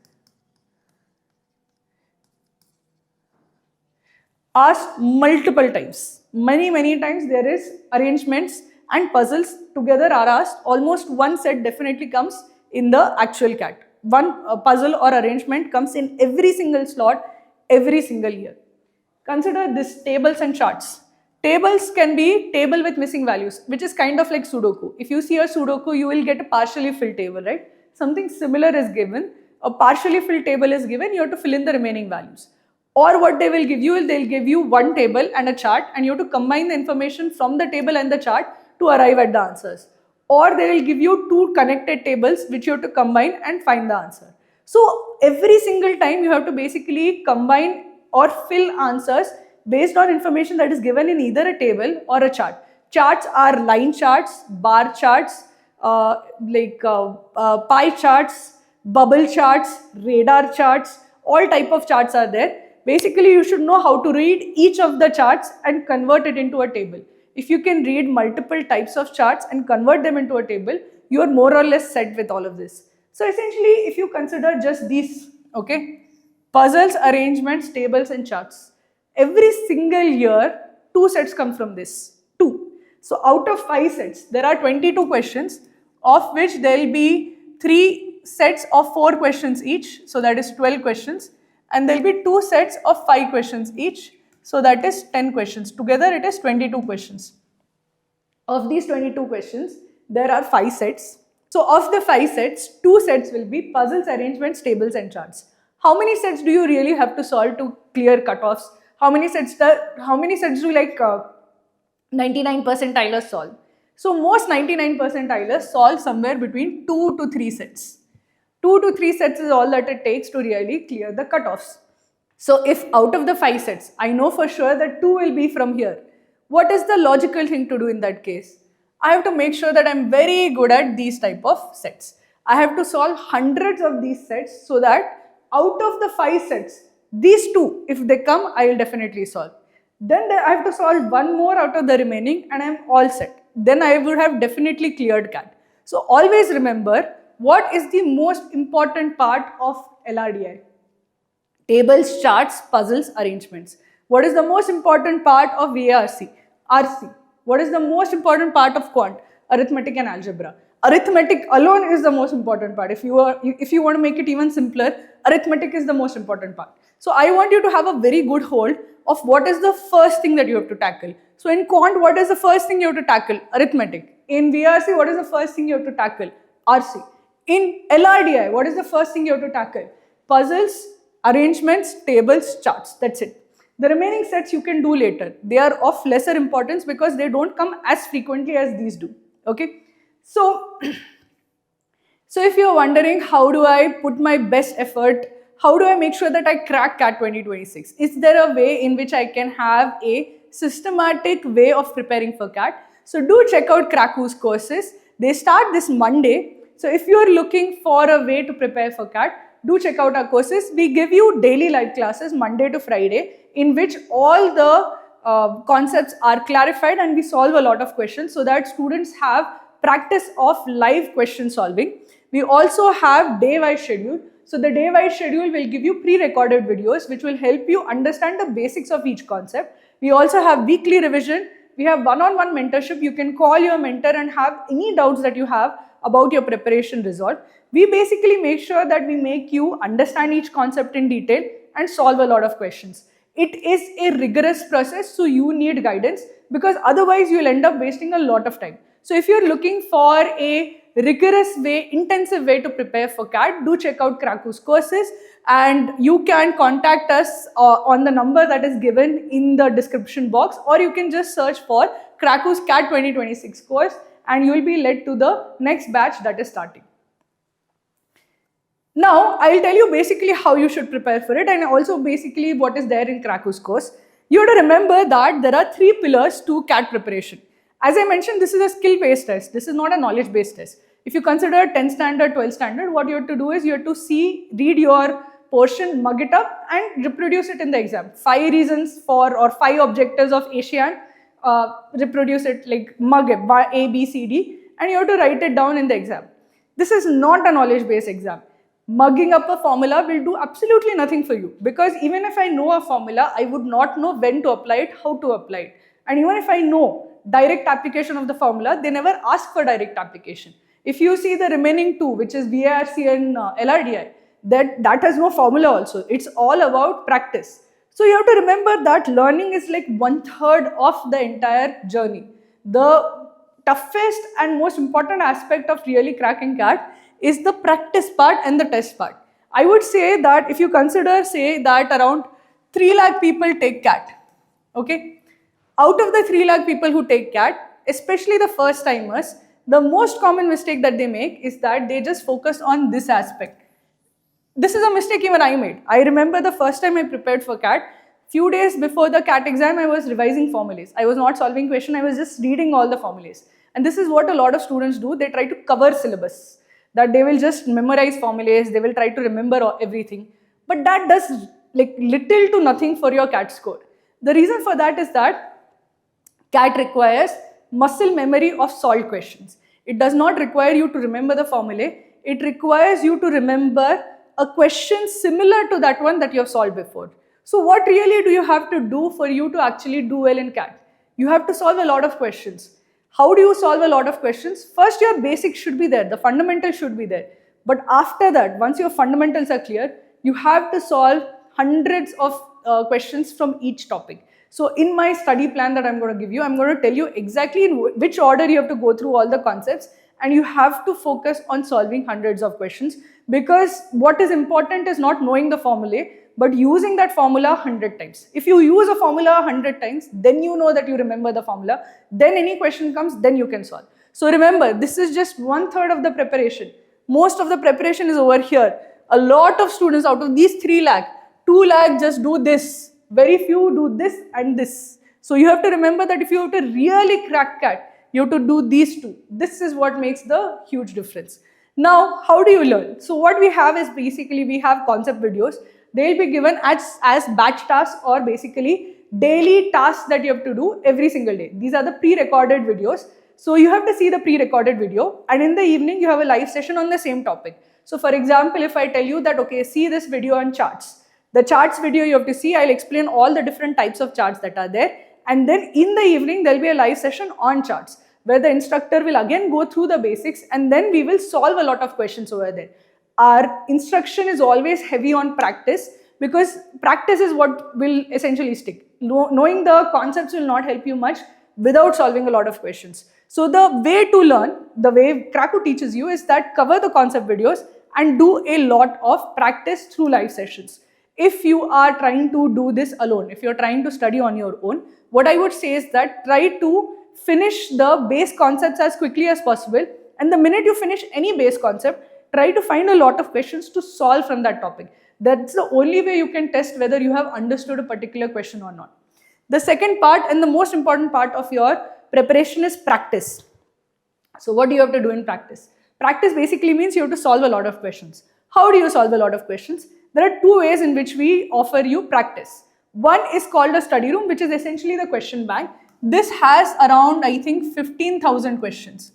Speaker 1: Asked multiple times. Many times there is arrangements and puzzles together are asked. Almost one set definitely comes in the actual CAT. One puzzle or arrangement comes in every single slot, every single year. Consider this tables and charts. Tables can be table with missing values, which is kind of like Sudoku. If you see a Sudoku, you will get a partially filled table, right? Something similar is given. A partially filled table is given, you have to fill in the remaining values. Or what they will give you is they'll give you one table and a chart, and you have to combine the information from the table and the chart to arrive at the answers. Or they will give you 2 connected tables which you have to combine and find the answer. So every single time you have to basically combine or fill answers based on information that is given in either a table or a chart. Charts are line charts, bar charts, pie charts, bubble charts, radar charts, all type of charts are there. Basically, you should know how to read each of the charts and convert it into a table. If you can read multiple types of charts and convert them into a table, you are more or less set with all of this. So essentially, if you consider just these, okay, puzzles, arrangements, tables and charts, every single year, 2 sets come from this, 2. So out of 5 sets, there are 22 questions, of which there will be 3 sets of 4 questions each, so that is 12 questions. And there will be 2 sets of 5 questions each, so that is 10 questions. Together it is 22 questions. Of these 22 questions, there are 5 sets. So of the 5 sets, 2 sets will be puzzles, arrangements, tables and charts. How many sets do you really have to solve to clear cutoffs? How many sets do like 99 percentilers solve? So most 99 percentilers solve somewhere between 2 to 3 sets. 2 to 3 sets is all that it takes to really clear the cutoffs. So if out of the 5 sets, I know for sure that 2 will be from here, what is the logical thing to do in that case? I have to make sure that I'm very good at these type of sets. I have to solve hundreds of these sets so that out of the 5 sets, these 2, if they come, I will definitely solve. Then I have to solve 1 more out of the remaining and I'm all set. Then I would have definitely cleared CAT. So always remember, what is the most important part of LRDI? Tables, charts, puzzles, arrangements. What is the most important part of VARC? RC. What is the most important part of Quant? Arithmetic and Algebra. Arithmetic alone is the most important part. If you want to make it even simpler, arithmetic is the most important part. So I want you to have a very good hold of what is the first thing that you have to tackle. So in Quant, what is the first thing you have to tackle? Arithmetic. In VARC, what is the first thing you have to tackle? RC. In LRDI, what is the first thing you have to tackle? Puzzles, arrangements, tables, charts. That's it. The remaining sets you can do later. They are of lesser importance because they don't come as frequently as these do. Okay. So if you're wondering how do I put my best effort, how do I make sure that I crack CAT 2026? Is there a way in which I can have a systematic way of preparing for CAT? So do check out Cracku's courses. They start this Monday. So if you're looking for a way to prepare for CAT, do check out our courses. We give you daily live classes Monday to Friday in which all the concepts are clarified and we solve a lot of questions so that students have practice of live question solving. We also have day-wise schedule. So the day-wise schedule will give you pre-recorded videos which will help you understand the basics of each concept. We also have weekly revision. We have one-on-one mentorship. You can call your mentor and have any doubts that you have about your preparation resolved. We basically make sure that we make you understand each concept in detail and solve a lot of questions. It is a rigorous process, so you need guidance, because otherwise you'll end up wasting a lot of time. So if you're looking for a rigorous way, intensive way to prepare for CAT, do check out Cracku's courses, and you can contact us on the number that is given in the description box, or you can just search for Cracku's CAT 2026 course and you will be led to the next batch that is starting. Now, I will tell you basically how you should prepare for it, and also basically what is there in Cracku's course. You have to remember that there are 3 pillars to CAT preparation. As I mentioned, this is a skill-based test. This is not a knowledge-based test. If you consider 10 standard, 12 standard, what you have to do is you have to read your portion, mug it up and reproduce it in the exam. 5 reasons for or 5 objectives of Asian, reproduce it, like mug it by A, B, C, D, and you have to write it down in the exam. This is not a knowledge-based exam. Mugging up a formula will do absolutely nothing for you, because even if I know a formula, I would not know when to apply it, how to apply it. And even if I know direct application of the formula, they never ask for direct application. If you see the remaining 2, which is VARC and LRDI, that has no formula also. It's all about practice. So you have to remember that learning is like 1/3 of the entire journey. The toughest and most important aspect of really cracking CAT is the practice part and the test part. I would say that if you consider, say that around 3 lakh people take CAT, okay? Out of the 3 lakh people who take CAT, especially the first timers, the most common mistake that they make is that they just focus on this aspect. This is a mistake even I made. I remember the first time I prepared for CAT, few days before the CAT exam, I was revising formulas. I was not solving question, I was just reading all the formulas. And this is what a lot of students do. They try to cover syllabus, that they will just memorize formulas, they will try to remember everything. But that does like little to nothing for your CAT score. The reason for that is that CAT requires muscle memory of solved questions. It does not require you to remember the formula. It requires you to remember a question similar to that one that you have solved before. So what really do you have to do for you to actually do well in CAT? You have to solve a lot of questions. How do you solve a lot of questions? First, your basics should be there, the fundamentals should be there. But after that, once your fundamentals are clear, you have to solve hundreds of questions from each topic. So in my study plan that I'm going to give you, I'm going to tell you exactly in which order you have to go through all the concepts, and you have to focus on solving hundreds of questions, because what is important is not knowing the formula, but using that formula 100 times. If you use a formula 100 times, then you know that you remember the formula, then any question comes, then you can solve. So remember, this is just 1/3 of the preparation. Most of the preparation is over here. A lot of students out of these 3 lakh, 2 lakh just do this. Very few do this and this. So you have to remember that if you have to really crack CAT, you have to do these 2. This is what makes the huge difference. Now, how do you learn? So what we have is basically we have concept videos. They'll be given as batch tasks, or basically daily tasks that you have to do every single day. These are the pre-recorded videos. So you have to see the pre-recorded video, and in the evening you have a live session on the same topic. So for example, if I tell you that, okay, see this video on charts. The charts video you have to see, I'll explain all the different types of charts that are there. And then in the evening, there'll be a live session on charts, where the instructor will again go through the basics, and then we will solve a lot of questions over there. Our instruction is always heavy on practice, because practice is what will essentially stick. Knowing the concepts will not help you much without solving a lot of questions. So the way to learn, the way Cracku teaches you, is that cover the concept videos and do a lot of practice through live sessions. If you are trying to do this alone, if you're trying to study on your own, what I would say is that try to finish the base concepts as quickly as possible, and the minute you finish any base concept, try to find a lot of questions to solve from that topic. That's the only way you can test whether you have understood a particular question or not. The second part and the most important part of your preparation is practice. So what do you have to do in practice? Practice basically means you have to solve a lot of questions. How do you solve a lot of questions? There are 2 ways in which we offer you practice. One is called a study room, which is essentially the question bank. This has around, I think, 15,000 questions.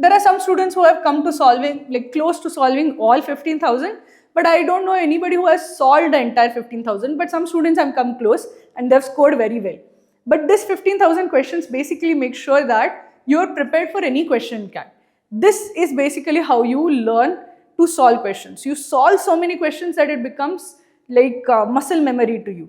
Speaker 1: there are some students who have come to solving, like close to solving all 15,000, but I don't know anybody who has solved the entire 15,000, but some students have come close and they've scored very well. But this 15,000 questions basically make sure that you're prepared for any question CAT. This is basically how you learn to solve questions. You solve so many questions that it becomes like muscle memory to you.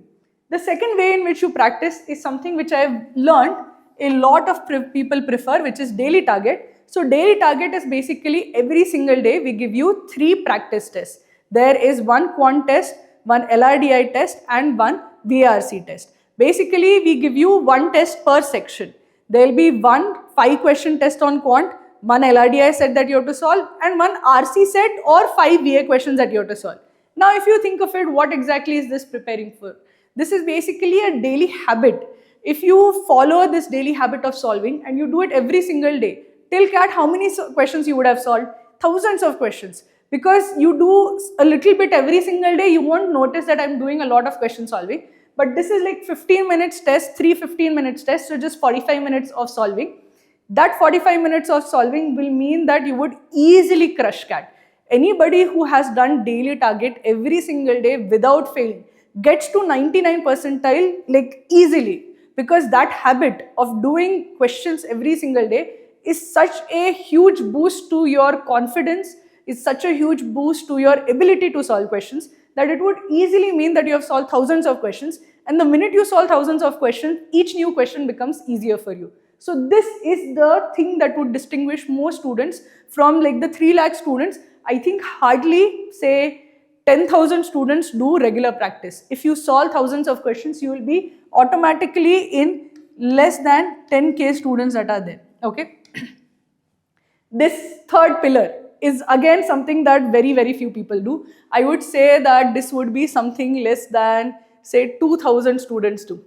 Speaker 1: The second way in which you practice is something which I've learned a lot of people prefer, which is daily target. So daily target is basically every single day we give you 3 practice tests. There is one Quant test, one LRDI test and one VARC test. Basically we give you 1 test per section. There will be one 5-question test on Quant, one LRDI set that you have to solve and one RC set or 5 VA questions that you have to solve. Now if you think of it, what exactly is this preparing for? This is basically a daily habit. If you follow this daily habit of solving and you do it every single day, till CAT, how many questions you would have solved? Thousands of questions. Because you do a little bit every single day, you won't notice that I'm doing a lot of question solving. But this is like 15 minutes test, 3 15 minutes tests, so just 45 minutes of solving. That 45 minutes of solving will mean that you would easily crush CAT. Anybody who has done daily target every single day without failing gets to 99 percentile like easily, because that habit of doing questions every single day is such a huge boost to your confidence, is such a huge boost to your ability to solve questions, that it would easily mean that you have solved thousands of questions, and the minute you solve thousands of questions, each new question becomes easier for you. So this is the thing that would distinguish most students from like the 3 lakh students. I think hardly say 10,000 students do regular practice. If you solve thousands of questions, you will be automatically in less than 10k students that are there. Okay. This third pillar is again something that very few people do. I would say that this would be something less than say 2,000 students do.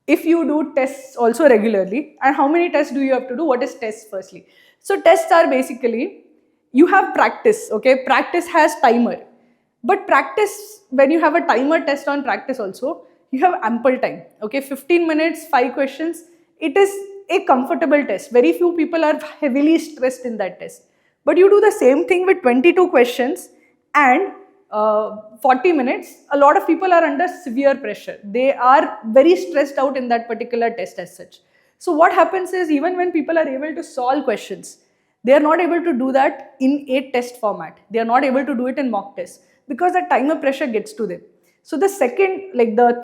Speaker 1: If you do tests also regularly, and how many tests do you have to do? What is tests firstly? So tests are basically, you have practice, okay? Practice has timer. But practice, when you have a timer test on practice also, you have ample time, okay? 15 minutes, 5 questions, it is a comfortable test. Very few people are heavily stressed in that test. But you do the same thing with 22 questions and 40 minutes, a lot of people are under severe pressure. They are very stressed out in that particular test as such. So what happens is, even when people are able to solve questions, they are not able to do that in a test format. They are not able to do it in mock tests because the timer pressure gets to them. So the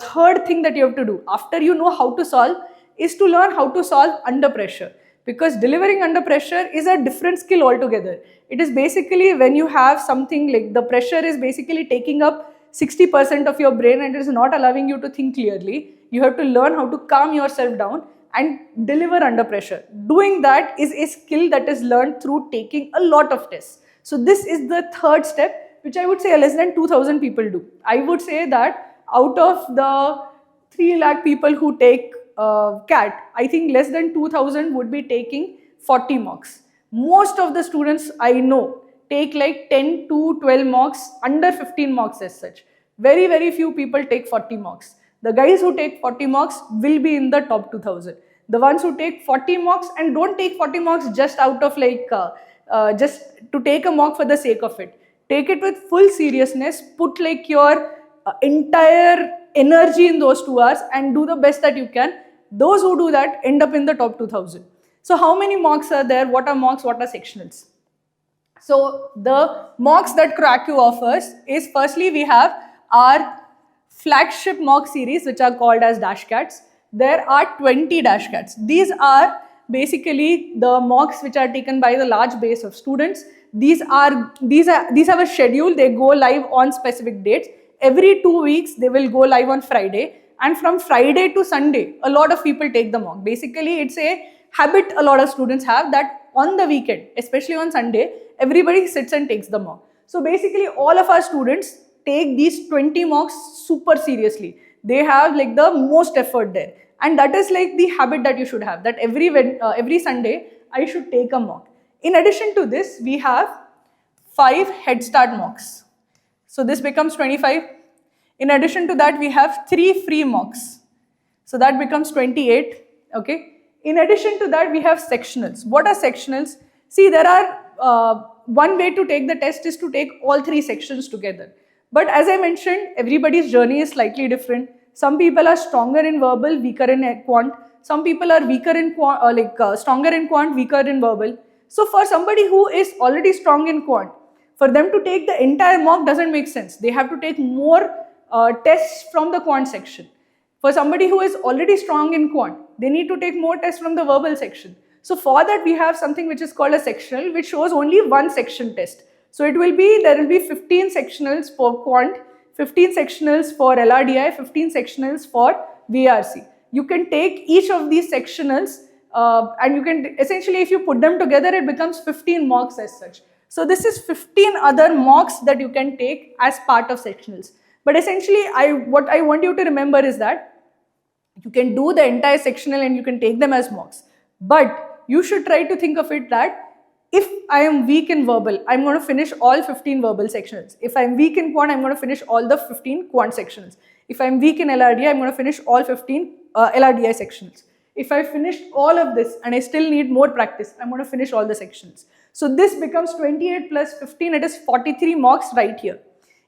Speaker 1: third thing that you have to do after you know how to solve is to learn how to solve under pressure. Because delivering under pressure is a different skill altogether. It is basically when you have something like the pressure is basically taking up 60% of your brain and it is not allowing you to think clearly. You have to learn how to calm yourself down and deliver under pressure. Doing that is a skill that is learned through taking a lot of tests. So this is the third step, which I would say less than 2,000 people do. I would say that out of the 3 lakh people who take CAT, I think less than 2,000 would be taking 40 mocks. Most of the students I know take like 10 to 12 mocks, under 15 mocks as such. Very few people take 40 mocks. The guys who take 40 mocks will be in the top 2,000. The ones who take 40 mocks and don't take 40 mocks just out of like, just to take a mock for the sake of it. Take it with full seriousness, put like your entire energy in those 2 hours and do the best that you can. Those who do that end up in the top 2,000. So how many mocks are there? What are mocks? What are sectionals? So the mocks that Cracku offers is, firstly we have our flagship mock series which are called as DashCATs. There are 20 DashCATs. These are basically the mocks which are taken by the large base of students. These have a schedule. They go live on specific dates. Every 2 weeks they will go live on Friday, and from Friday to Sunday a lot of people take the mock. Basically it's a habit a lot of students have that on the weekend, especially on Sunday, everybody sits and takes the mock. So basically all of our students take these 20 mocks super seriously. They have like the most effort there, and that is like the habit that you should have, that every Sunday I should take a mock. In addition to this, we have 5 head start mocks. So this becomes 25. In addition to that, we have 3 free mocks. So that becomes 28. Okay. In addition to that, we have sectionals. What are sectionals? See, there are one way to take the test is to take all 3 sections together. But as I mentioned, everybody's journey is slightly different. Some people are stronger in verbal, weaker in quant. Some people are weaker in quant, stronger in quant, weaker in verbal. So for somebody who is already strong in quant, for them to take the entire mock doesn't make sense. They have to take more tests from the quant section. For somebody who is already strong in quant, they need to take more tests from the verbal section. So for that, we have something which is called a sectional, which shows only one section test. So it will be, there will be 15 sectionals for quant, 15 sectionals for LRDI, 15 sectionals for VARC. You can take each of these sectionals and you can, essentially if you put them together, it becomes 15 mocks as such. So this is 15 other mocks that you can take as part of sectionals. But essentially, what I want you to remember is that you can do the entire sectional and you can take them as mocks. But you should try to think of it that if I am weak in verbal, I'm going to finish all 15 verbal sectionals. If I'm weak in quant, I'm going to finish all the 15 quant sectionals. If I'm weak in LRDI, I'm going to finish all 15 LRDI sectionals. If I finished all of this and I still need more practice, I'm going to finish all the sections. So this becomes 28 plus 15, it is 43 mocks right here.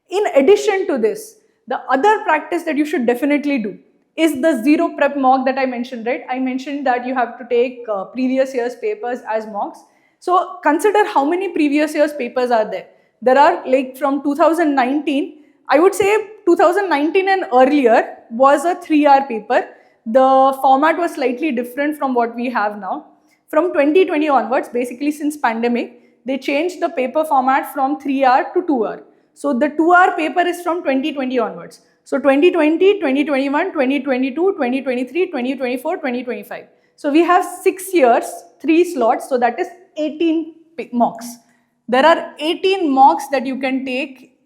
Speaker 1: In addition to this, the other practice that you should definitely do is the zero prep mock that I mentioned, right? I mentioned that you have to take previous year's papers as mocks. So consider how many previous year's papers are there. There are like from 2019, I would say 2019 and earlier was a 3-hour paper. The format was slightly different from what we have now. From 2020 onwards, basically since pandemic, they changed the paper format from 3-hour to 2-hour. So the 2-hour paper is from 2020 onwards. So 2020, 2021, 2022, 2023, 2024, 2025. So we have 6 years, 3 slots, so that is 18 mocks. There are 18 mocks that you can take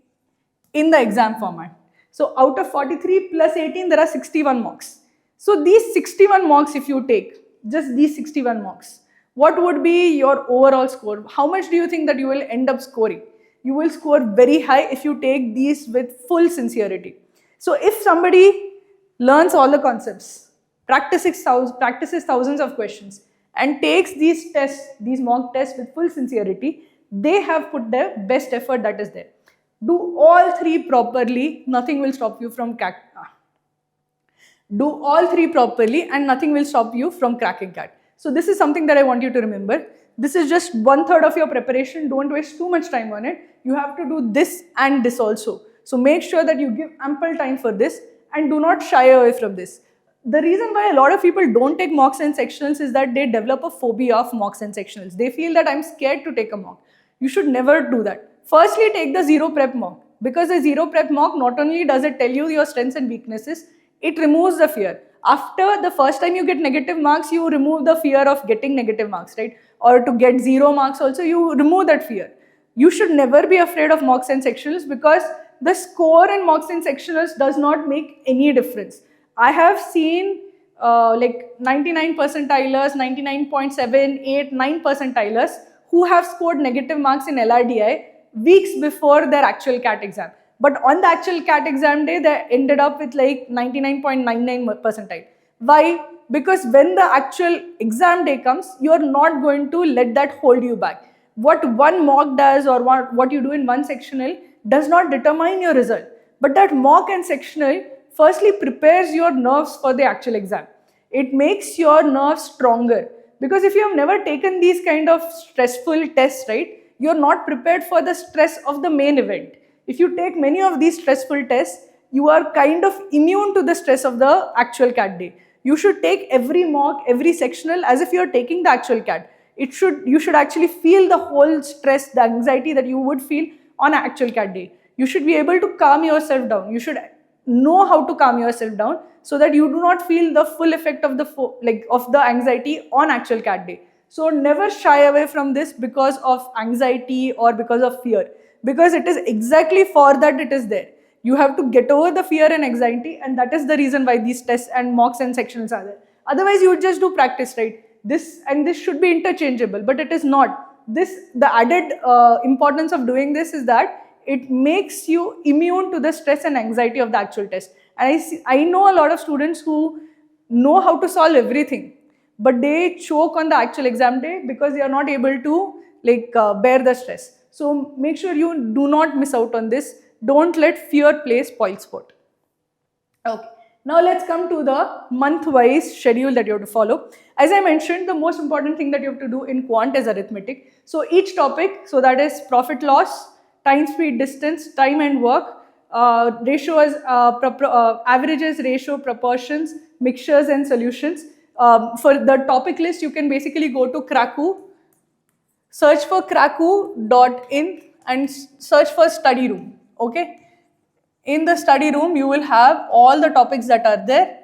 Speaker 1: in the exam format. So out of 43 plus 18, there are 61 mocks. So these 61 mocks, if you take, just these 61 mocks, what would be your overall score? How much do you think that you will end up scoring? You will score very high if you take these with full sincerity. So if somebody learns all the concepts, practices thousands of questions and takes these tests, these mock tests with full sincerity, they have put their best effort that is there. Do all 3 properly, nothing will stop you from do all 3 properly and nothing will stop you from cracking CAT. So this is something that I want you to remember. This is just 1/3 of your preparation. Don't waste too much time on it. You have to do this and this also. So make sure that you give ample time for this and do not shy away from this. The reason why a lot of people don't take mocks and sectionals is that they develop a phobia of mocks and sectionals. They feel that I'm scared to take a mock. You should never do that. Firstly, take the zero prep mock, because the zero prep mock not only does it tell you your strengths and weaknesses, it removes the fear. After the first time you get negative marks, you remove the fear of getting negative marks, right? Or to get 0 marks also, you remove that fear. You should never be afraid of mocks and sectionals, because the score in mocks and sectionals does not make any difference. I have seen like 99 percentilers, 99.78, 9 percentilers who have scored negative marks in LRDI weeks before their actual CAT exam. But on the actual CAT exam day, they ended up with like 99.99 percentile. Why? Because when the actual exam day comes, you are not going to let that hold you back. What one mock does or what you do in one sectional does not determine your result. But that mock and sectional firstly prepares your nerves for the actual exam. It makes your nerves stronger. Because if you have never taken these kind of stressful tests, right, you are not prepared for the stress of the main event. If you take many of these stressful tests, you are kind of immune to the stress of the actual CAT day. You should take every mock, every sectional as if you are taking the actual CAT. You should actually feel the whole stress, the anxiety that you would feel on an actual CAT day. You should be able to calm yourself down. You should know how to calm yourself down so that you do not feel the full effect of the anxiety on actual CAT day. So never shy away from this because of anxiety or because of fear, because it is exactly for that it is there. You have to get over the fear and anxiety, and that is the reason why these tests and mocks and sections are there. Otherwise, you would just do practice, right? This and this should be interchangeable, but it is not. The added importance of doing this is that it makes you immune to the stress and anxiety of the actual test. And I know a lot of students who know how to solve everything, but they choke on the actual exam day because they are not able to bear the stress. So make sure you do not miss out on this. Don't let fear play spoil sport. Okay, now let's come to the month-wise schedule that you have to follow. As I mentioned, the most important thing that you have to do in quant is arithmetic. So each topic, so that is profit loss, time, speed, distance, time and work, ratios, averages, ratio, proportions, mixtures and solutions. For the topic list, you can basically go to Cracku, search for cracku.in and search for study room. Okay. In the study room, you will have all the topics that are there.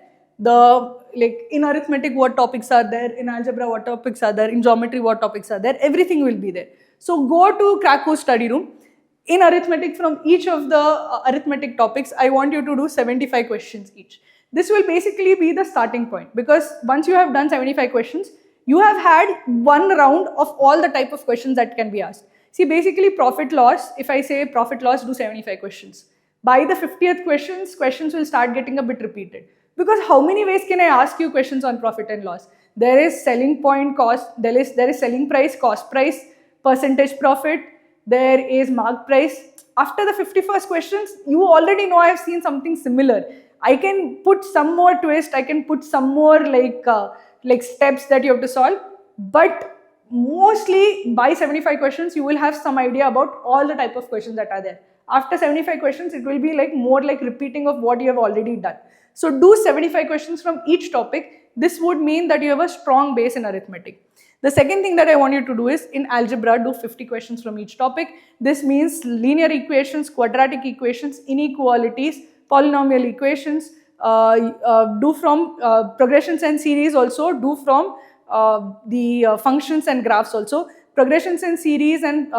Speaker 1: In arithmetic, what topics are there, in algebra, what topics are there, in geometry, what topics are there, everything will be there. So go to Cracku study room. In arithmetic, from each of the arithmetic topics, I want you to do 75 questions each. This will basically be the starting point, because once you have done 75 questions, you have had one round of all the type of questions that can be asked. See, basically profit loss, if I say profit loss, do 75 questions. By the 50th questions will start getting a bit repeated. Because how many ways can I ask you questions on profit and loss? There is selling point cost, there is selling price, cost price, percentage profit, there is mark price. After the 51st questions, you already know I have seen something similar. I can put some more twist, I can put some more steps that you have to solve, but mostly by 75 questions, you will have some idea about all the type of questions that are there. After 75 questions, it will be more like repeating of what you have already done. So do 75 questions from each topic. This would mean that you have a strong base in arithmetic. The second thing that I want you to do is in algebra, do 50 questions from each topic. This means linear equations, quadratic equations, inequalities, polynomial equations, do from progressions and series also, do from the functions and graphs also. Progressions and series and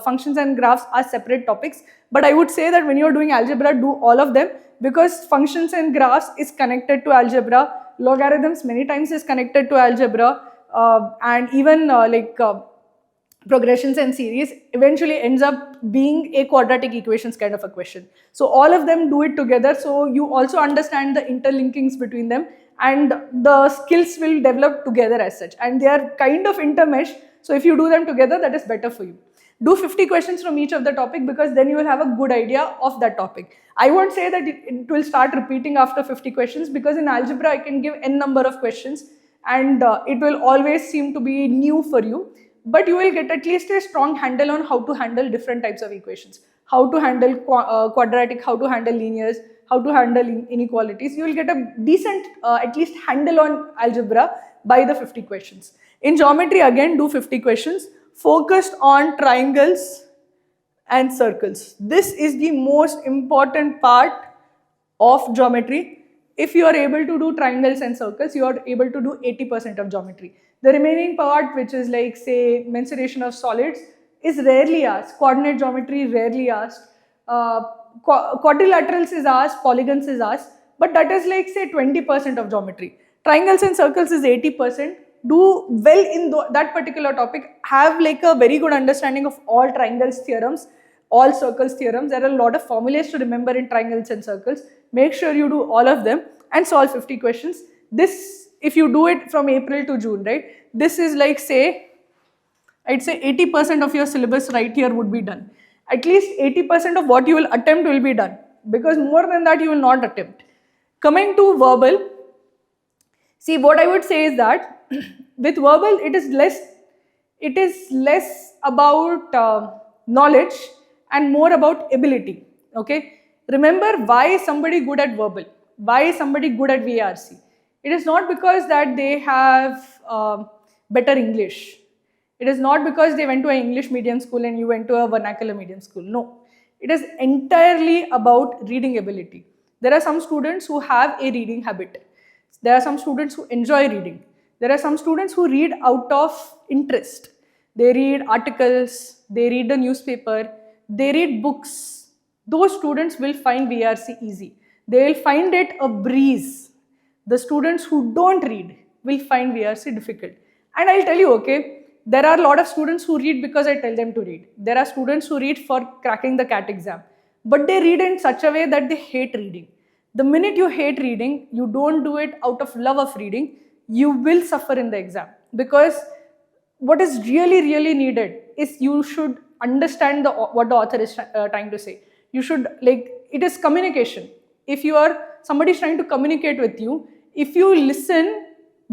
Speaker 1: functions and graphs are separate topics, but I would say that when you are doing algebra, do all of them, because functions and graphs is connected to algebra, logarithms many times is connected to algebra, and even progressions and series eventually ends up being a quadratic equations kind of a question. So all of them do it together, so you also understand the interlinkings between them, and the skills will develop together as such, and they are kind of intermeshed. So if you do them together, that is better for you. Do 50 questions from each of the topic, because then you will have a good idea of that topic. I won't say that it will start repeating after 50 questions, because in algebra I can give n number of questions and it will always seem to be new for you. But you will get at least a strong handle on how to handle different types of equations, how to handle quadratic, how to handle linears, how to handle inequalities. You will get a decent at least handle on algebra by the 50 questions. In geometry, again, do 50 questions focused on triangles and circles. This is the most important part of geometry. If you are able to do triangles and circles, you are able to do 80% of geometry. The remaining part, which is like say mensuration of solids, is rarely asked. Coordinate geometry rarely asked. Quadrilaterals is asked, polygons is asked, but that is like say 20% of geometry. Triangles and circles is 80%. Do well in that particular topic. Have like a very good understanding of all triangles theorems, all circles theorems. There are a lot of formulas to remember in triangles and circles. Make sure you do all of them and solve 50 questions. This, if you do it from April to June, right? This is like say, I'd say 80% of your syllabus right here would be done. At least 80% of what you will attempt will be done, because more than that you will not attempt. Coming to verbal, see, what I would say is that with verbal it is less about knowledge and more about ability. Okay, remember, why is somebody good at verbal? Why is somebody good at VARC? It is not because that they have better English. It is not because they went to an English medium school and you went to a vernacular medium school. No, it is entirely about reading ability. There are some students who have a reading habit. There are some students who enjoy reading. There are some students who read out of interest. They read articles, they read the newspaper, they read books. Those students will find VARC easy. They will find it a breeze. The students who don't read will find VARC difficult. And I'll tell you, okay, there are a lot of students who read because I tell them to read. There are students who read for cracking the CAT exam. But they read in such a way that they hate reading. The minute you hate reading, you don't do it out of love of reading, you will suffer in the exam. Because what is really, really needed is you should understand what the author is trying to say. You should, like, it is communication. If somebody is trying to communicate with you, if you listen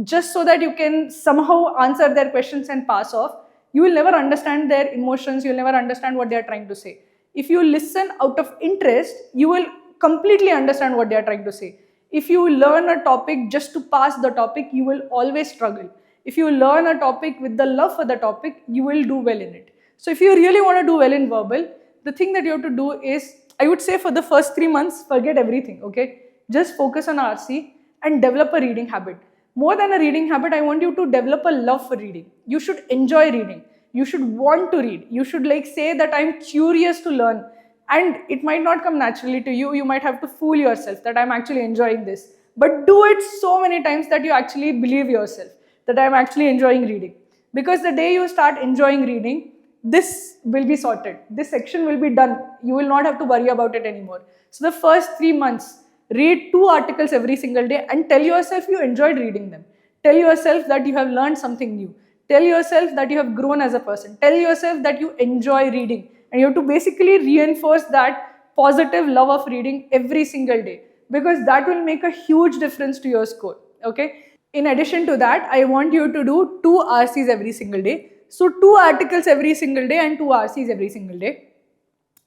Speaker 1: just so that you can somehow answer their questions and pass off, you will never understand their emotions, you will never understand what they are trying to say. If you listen out of interest, you will completely understand what they are trying to say. If you learn a topic just to pass the topic, you will always struggle. If you learn a topic with the love for the topic, you will do well in it. So if you really want to do well in verbal, the thing that you have to do is, I would say for the first 3 months, forget everything, okay? Just focus on RC and develop a reading habit. More than a reading habit, I want you to develop a love for reading. You should enjoy reading. You should want to read. You should like say that I'm curious to learn. And it might not come naturally to you. You might have to fool yourself that I'm actually enjoying this. But do it so many times that you actually believe yourself that I'm actually enjoying reading. Because the day you start enjoying reading, this will be sorted. This section will be done. You will not have to worry about it anymore. So the first 3 months, read 2 articles every single day and tell yourself you enjoyed reading them. Tell yourself that you have learned something new. Tell yourself that you have grown as a person. Tell yourself that you enjoy reading. And you have to basically reinforce that positive love of reading every single day, because that will make a huge difference to your score. Okay. In addition to that, I want you to do 2 RCs every single day. So 2 articles every single day and 2 RCs every single day.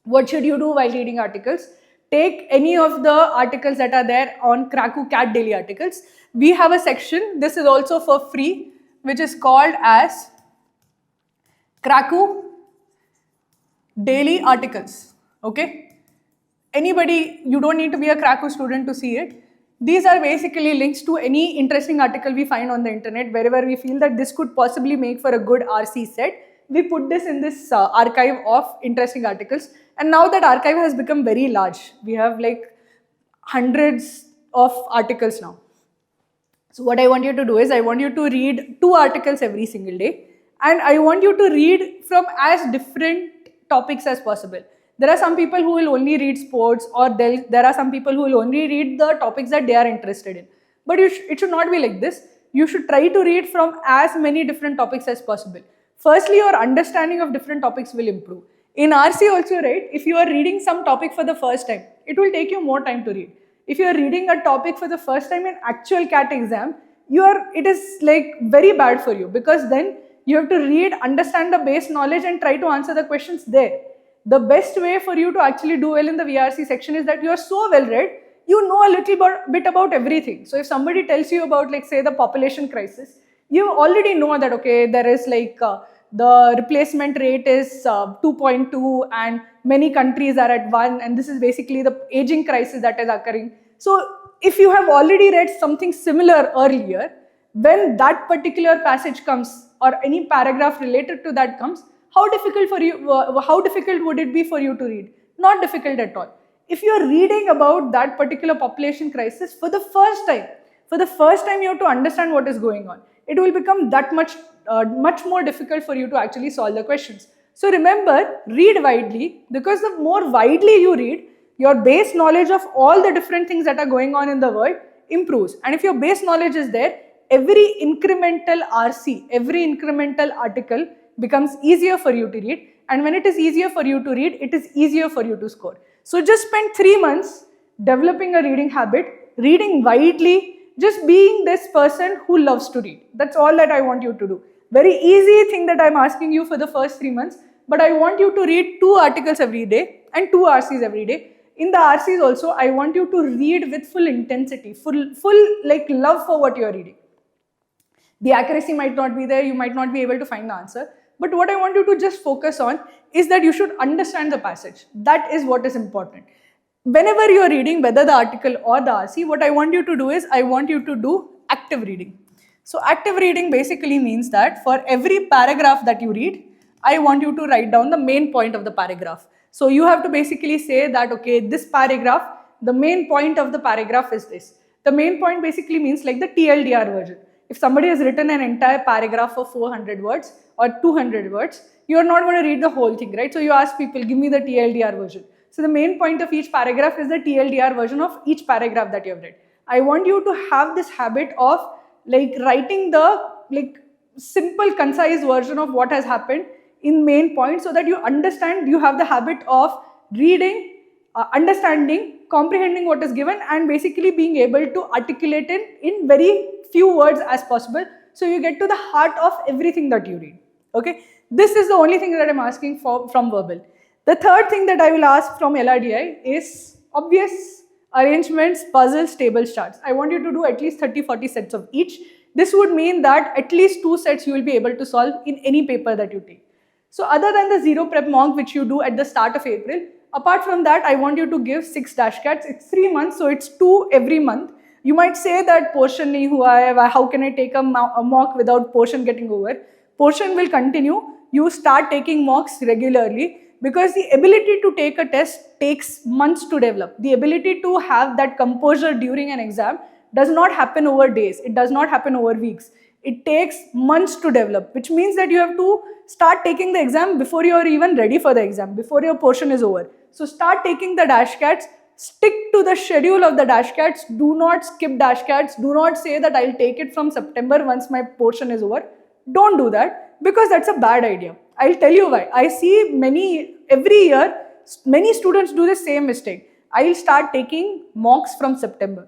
Speaker 1: What should you do while reading articles? Take any of the articles that are there on Cracku Cat Daily Articles. We have a section, this is also for free, which is called as Cracku Daily Articles. Okay? Anybody, you don't need to be a Cracku student to see it. These are basically links to any interesting article we find on the internet, wherever we feel that this could possibly make for a good RC set. We put this in this archive of interesting articles. And now that archive has become very large. We have like hundreds of articles now. So what I want you to do is, I want you to read 2 articles every single day. And I want you to read from as different topics as possible. There are some people who will only read sports, or there are some people who will only read the topics that they are interested in. But it should not be like this. You should try to read from as many different topics as possible. Firstly, your understanding of different topics will improve. In RC also, right, if you are reading some topic for the first time, it will take you more time to read. If you are reading a topic for the first time in actual CAT exam, it is like very bad for you, because then you have to read, understand the base knowledge and try to answer the questions there. The best way for you to actually do well in the VRC section is that you are so well read, you know a little bit about everything. So if somebody tells you about, like, say, the population crisis, you already know that, okay, there is like the replacement rate is 2.2 and many countries are at 1, and this is basically the aging crisis that is occurring. So if you have already read something similar earlier, when that particular passage comes or any paragraph related to that comes, how difficult would it be for you to read? Not difficult at all. If you are reading about that particular population crisis for the first time you have to understand what is going on. It will become that much more difficult for you to actually solve the questions. So remember, read widely, because the more widely you read, your base knowledge of all the different things that are going on in the world improves. And if your base knowledge is there, every incremental RC, every incremental article becomes easier for you to read. And when it is easier for you to read, it is easier for you to score. So just spend 3 months developing a reading habit, reading widely, just being this person who loves to read. That's all that I want you to do. Very easy thing that I'm asking you for the first 3 months, but I want you to read 2 articles every day and 2 RCs every day. In the RCs also, I want you to read with full intensity, full like love for what you're reading. The accuracy might not be there, you might not be able to find the answer, but what I want you to just focus on is that you should understand the passage. That is what is important. Whenever you are reading, whether the article or the RC, what I want you to do is, I want you to do active reading. So active reading basically means that for every paragraph that you read, I want you to write down the main point of the paragraph. So you have to basically say that, okay, this paragraph, the main point of the paragraph is this. The main point basically means like the TLDR version. If somebody has written an entire paragraph of 400 words or 200 words, you are not going to read the whole thing, right? So you ask people, give me the TLDR version. So the main point of each paragraph is the TLDR version of each paragraph that you have read. I want you to have this habit of like writing the like simple, concise version of what has happened in main points so that you understand, you have the habit of reading, understanding, comprehending what is given, and basically being able to articulate it in very few words as possible, so you get to the heart of everything that you read. Okay, this is the only thing that I'm asking for from verbal. The third thing that I will ask from LRDI is obvious arrangements, puzzles, tables, charts. I want you to do at least 30-40 sets of each. This would mean that at least 2 sets you will be able to solve in any paper that you take. So other than the zero prep mock which you do at the start of April, apart from that, I want you to give 6 DashCATs. It's 3 months, so it's 2 every month. You might say that portion nahi hua hai, how can I take a mock without portion getting over? Portion will continue. You start taking mocks regularly, because the ability to take a test takes months to develop. The ability to have that composure during an exam does not happen over days. It does not happen over weeks. It takes months to develop, which means that you have to start taking the exam before you are even ready for the exam, before your portion is over. So start taking the DashCATs, stick to the schedule of the DashCATs, do not skip DashCATs, do not say that I'll take it from September once my portion is over. Don't do that, because that's a bad idea. I'll tell you why. I see every year, many students do the same mistake. I'll start taking mocks from September.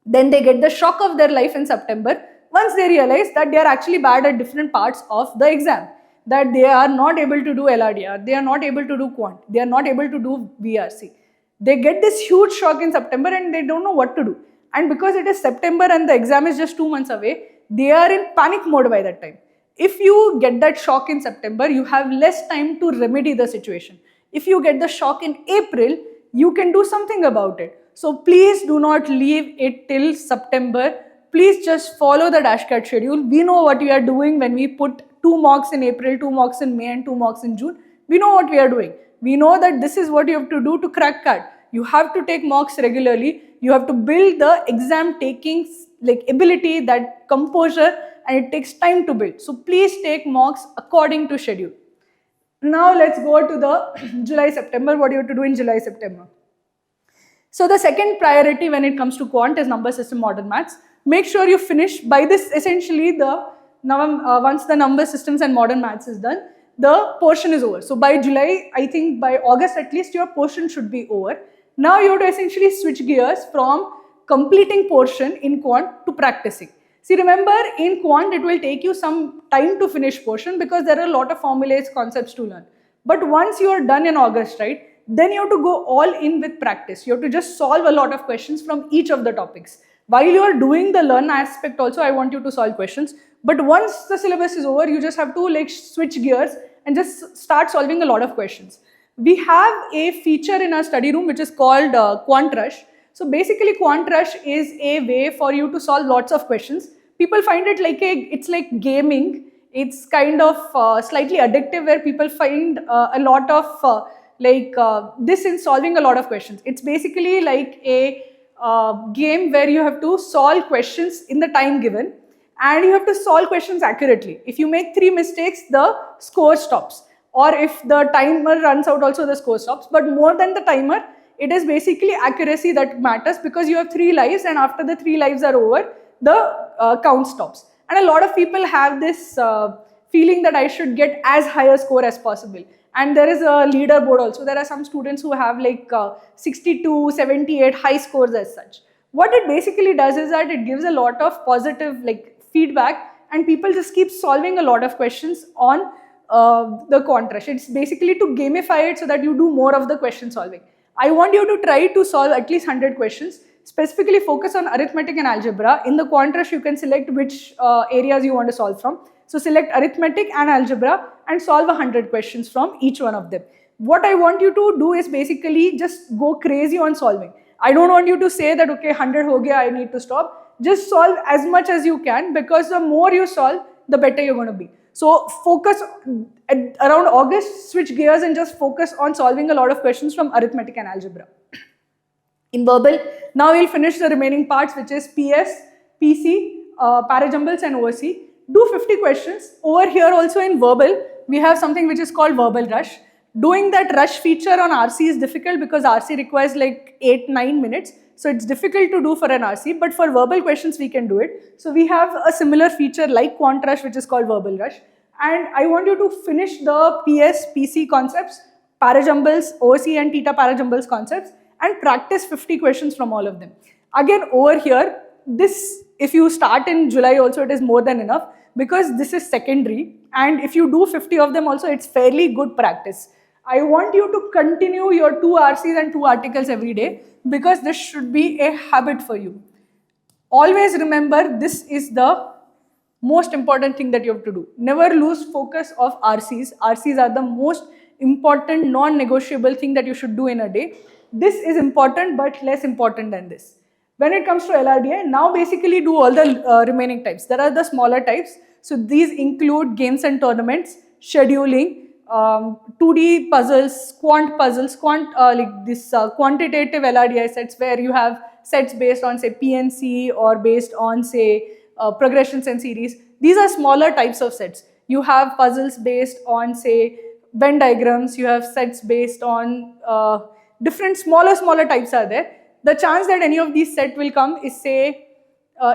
Speaker 1: Then they get the shock of their life in September once they realize that they are actually bad at different parts of the exam, that they are not able to do LRDI, they are not able to do Quant, they are not able to do VARC. They get this huge shock in September and they don't know what to do. And because it is September and the exam is just 2 months away, they are in panic mode by that time. If you get that shock in September, you have less time to remedy the situation. If you get the shock in April, you can do something about it. So please do not leave it till September. Please just follow the DashCAT schedule. We know what we are doing when we put 2 mocks in April, 2 mocks in May and 2 mocks in June. We know what we are doing. We know that this is what you have to do to crack CAT. You have to take mocks regularly. You have to build the exam taking ability, that composure, and it takes time to build. So please take mocks according to schedule. Now let's go to the July-September. What do you have to do in July-September? So the second priority when it comes to Quant is number system modern maths. Make sure you finish by this. Essentially, once the number systems and modern maths is done, the portion is over. So by July, I think by August at least, your portion should be over. Now you have to essentially switch gears from completing portion in Quant to practicing. See, remember, in Quant, it will take you some time to finish portion because there are a lot of formulas, concepts to learn. But once you are done in August, right, then you have to go all in with practice. You have to just solve a lot of questions from each of the topics. While you are doing the learn aspect also, I want you to solve questions. But once the syllabus is over, you just have to switch gears and just start solving a lot of questions. We have a feature in our study room which is called Quant Rush. So basically, Quant Rush is a way for you to solve lots of questions. People find it it's like gaming. It's kind of slightly addictive, where people find a lot of this in solving a lot of questions. It's basically like a game where you have to solve questions in the time given, and you have to solve questions accurately. If you make 3 mistakes, the score stops. Or if the timer runs out also, the score stops. But more than the timer, it is basically accuracy that matters, because you have 3 lives, and after the 3 lives are over, the count stops. And a lot of people have this feeling that I should get as high a score as possible. And there is a leaderboard also. There are some students who have 62, 78 high scores as such. What it basically does is that it gives a lot of positive feedback, and people just keep solving a lot of questions on the Quant Rush. It's basically to gamify it so that you do more of the question solving. I want you to try to solve at least 100 questions. Specifically focus on arithmetic and algebra. In the Quant Rush, you can select which areas you want to solve from. So select arithmetic and algebra and solve 100 questions from each one of them. What I want you to do is basically just go crazy on solving. I don't want you to say that, okay, 100 ho gaya, I need to stop. Just solve as much as you can, because the more you solve, the better you're going to be. So focus around August, switch gears and just focus on solving a lot of questions from arithmetic and algebra. In verbal, now we'll finish the remaining parts, which is PS, PC, Jumbles and OSC. Do 50 questions. Over here also in verbal, we have something which is called verbal rush. Doing that rush feature on RC is difficult because RC requires 8-9 minutes. So it's difficult to do for an RC, but for verbal questions we can do it. So we have a similar feature like Quant Rush, which is called verbal rush. And I want you to finish the PS, PC concepts, parajumbles, OC and theta parajumbles concepts, and practice 50 questions from all of them. Again, over here, this, if you start in July also, it is more than enough because this is secondary. And if you do 50 of them also, it's fairly good practice. I want you to continue your 2 RCs and 2 articles every day because this should be a habit for you. Always remember, this is the most important thing that you have to do. Never lose focus of RCs. RCs are the most important non-negotiable thing that you should do in a day. This is important but less important than this. When it comes to LRDI, now basically do all the remaining types. There are the smaller types. So these include games and tournaments, scheduling, 2D puzzles, quant puzzles, quantitative LRDI sets where you have sets based on say PNC or based on say progressions and series. These are smaller types of sets. You have puzzles based on say Venn diagrams, you have sets based on different smaller types are there. The chance that any of these set will come is say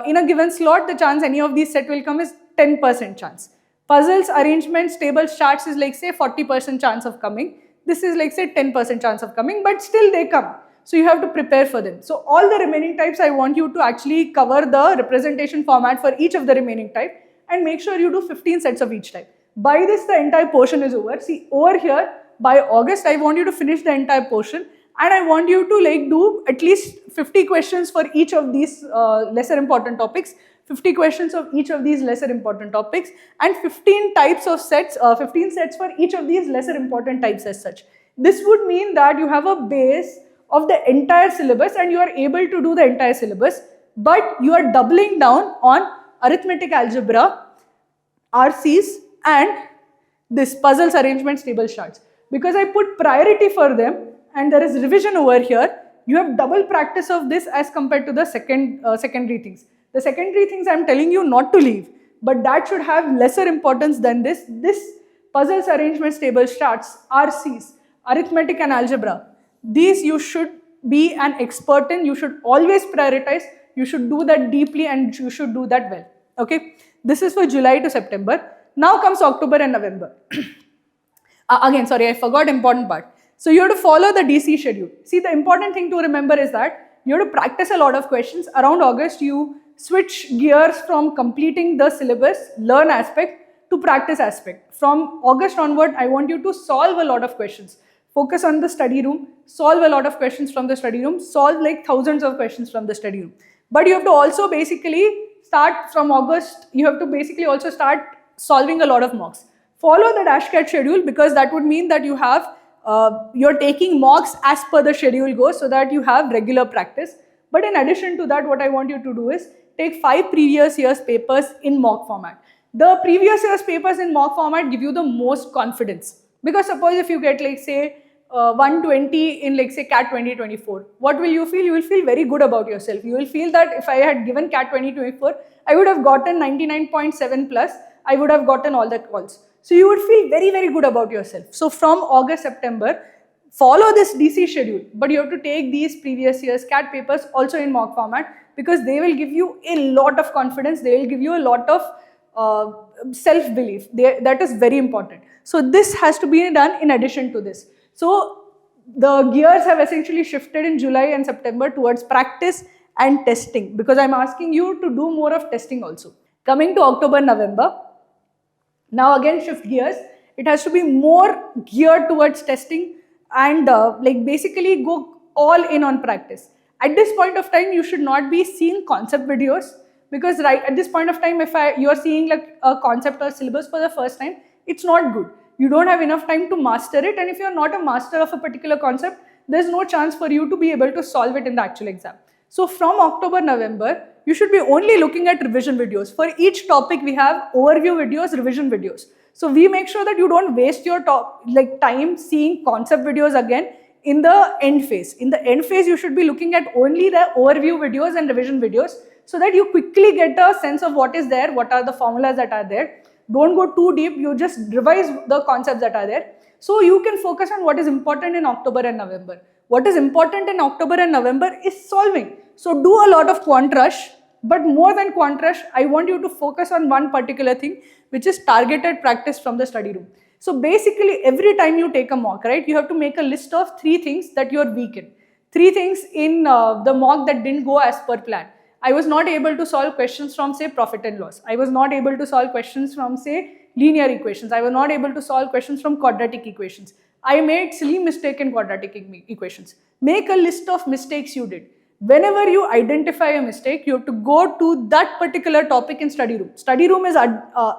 Speaker 1: in a given slot, the chance any of these set will come is 10% chance. Puzzles, arrangements, tables, charts is like say 40% chance of coming. This is like say 10% chance of coming, but still they come. So you have to prepare for them. So all the remaining types, I want you to actually cover the representation format for each of the remaining type and make sure you do 15 sets of each type. By this, the entire portion is over. See, over here, by August, I want you to finish the entire portion and I want you to like do at least 50 questions for each of these lesser important topics. 50 questions of each of these lesser important topics and 15 types of sets, 15 sets for each of these lesser important types as such. This would mean that you have a base of the entire syllabus and you are able to do the entire syllabus, but you are doubling down on arithmetic, algebra, RCs and this puzzles, arrangements, tables, charts. Because I put priority for them and there is revision over here, you have double practice of this as compared to the secondary things. The secondary things I am telling you not to leave, but that should have lesser importance than this. This puzzles, arrangements, tables, charts, RCs, arithmetic and algebra. These you should be an expert in, you should always prioritize, you should do that deeply and you should do that well. Okay, this is for July to September. Now comes October and November. Again, sorry, I forgot important part. So you have to follow the DC schedule. See, the important thing to remember is that you have to practice a lot of questions. Around August, you switch gears from completing the syllabus, learn aspect to practice aspect. From August onward, I want you to solve a lot of questions. Focus on the study room, solve a lot of questions from the study room, solve like thousands of questions from the study room. But you have to also basically start from August, you have to basically also start solving a lot of mocks. Follow the DashCAT schedule because that would mean that you have, you're taking mocks as per the schedule goes so that you have regular practice. But in addition to that, what I want you to do is take 5 previous years papers in mock format. The previous years papers in mock format give you the most confidence. Because suppose if you get like say 120 in like say CAT 2024, what will you feel? You will feel very good about yourself. You will feel that if I had given CAT 2024, I would have gotten 99.7 plus, I would have gotten all the calls. So you would feel very, very good about yourself. So from August, September, follow this DC schedule, but you have to take these previous years CAT papers also in mock format because they will give you a lot of confidence, they will give you a lot of self-belief. That is very important. So this has to be done in addition to this. So the gears have essentially shifted in July and September towards practice and testing because I'm asking you to do more of testing also. Coming to October, November, now again shift gears. It has to be more geared towards testing and like basically go all in on practice. At this point of time, you should not be seeing concept videos because right at this point of time, if you are seeing like a concept or syllabus for the first time, it's not good. You don't have enough time to master it, and if you are not a master of a particular concept, there's no chance for you to be able to solve it in the actual exam. So from October, November, you should be only looking at revision videos. For each topic, we have overview videos, revision videos. So we make sure that you don't waste your time seeing concept videos again in the end phase. In the end phase, you should be looking at only the overview videos and revision videos so that you quickly get a sense of what is there, what are the formulas that are there. Don't go too deep, you just revise the concepts that are there. So you can focus on what is important in October and November. What is important in October and November is solving. So do a lot of quant rush, But more than quant rush, I want you to focus on one particular thing, which is targeted practice from the study room. So basically, every time you take a mock, right, you have to make a list of 3 things that you are weak in. 3 things in the mock that didn't go as per plan. I was not able to solve questions from, say, profit and loss. I was not able to solve questions from, say, linear equations. I was not able to solve questions from quadratic equations. I made silly mistake in quadratic equations. Make a list of mistakes you did. Whenever you identify a mistake, you have to go to that particular topic in study room. Study room is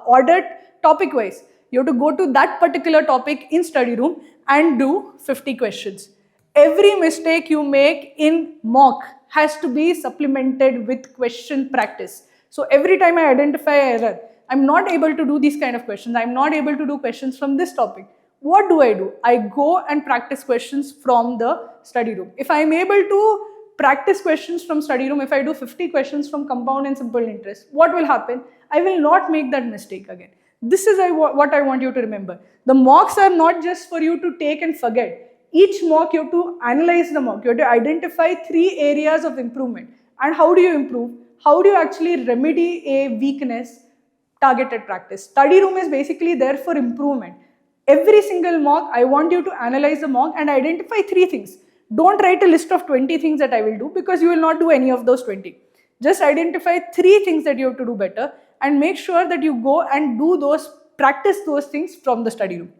Speaker 1: ordered topic wise. You have to go to that particular topic in study room and do 50 questions. Every mistake you make in mock has to be supplemented with question practice. So every time I identify an error, I'm not able to do these kind of questions. I'm not able to do questions from this topic. What do? I go and practice questions from the study room. If I'm able to practice questions from study room, if I do 50 questions from compound and simple interest, what will happen? I will not make that mistake again. This is what I want you to remember. The mocks are not just for you to take and forget. Each mock, you have to analyze the mock. You have to identify 3 areas of improvement. And how do you improve? How do you actually remedy a weakness? Targeted practice. Study room is basically there for improvement. Every single mock, I want you to analyze the mock and identify 3 things. Don't write a list of 20 things that I will do, because you will not do any of those 20. Just identify 3 things that you have to do better and make sure that you go and do those, practice those things from the study room.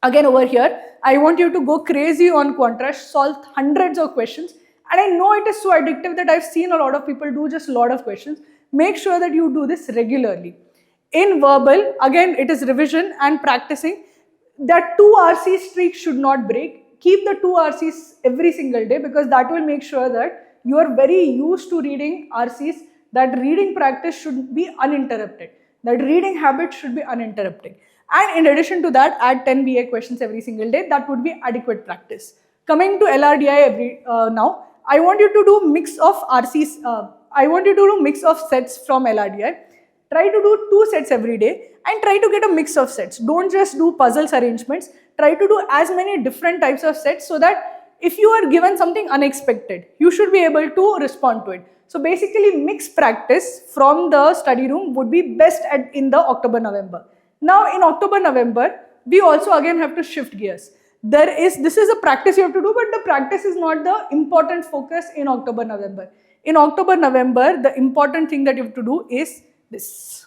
Speaker 1: Again, over here, I want you to go crazy on quant rush, solve hundreds of questions. And I know it is so addictive that I've seen a lot of people do just a lot of questions. Make sure that you do this regularly. In verbal, again, it is revision and practicing. That 2 RC streak should not break. Keep the 2 RCs every single day, because that will make sure that you are very used to reading RCs. That reading practice should be uninterrupted. That reading habit should be uninterrupted. And in addition to that, add 10 VA questions every single day. That would be adequate practice. Coming to LRDI now, I want you to do mix of RCs. I want you to do mix of sets from LRDI. Try to do 2 sets every day and try to get a mix of sets. Don't just do puzzles arrangements. Try to do as many different types of sets, so that if you are given something unexpected, you should be able to respond to it. So basically, mixed practice from the study room would be best in the October-November. Now in October-November, we also again have to shift gears. This is a practice you have to do, but the practice is not the important focus in October-November. In October-November, the important thing that you have to do is this.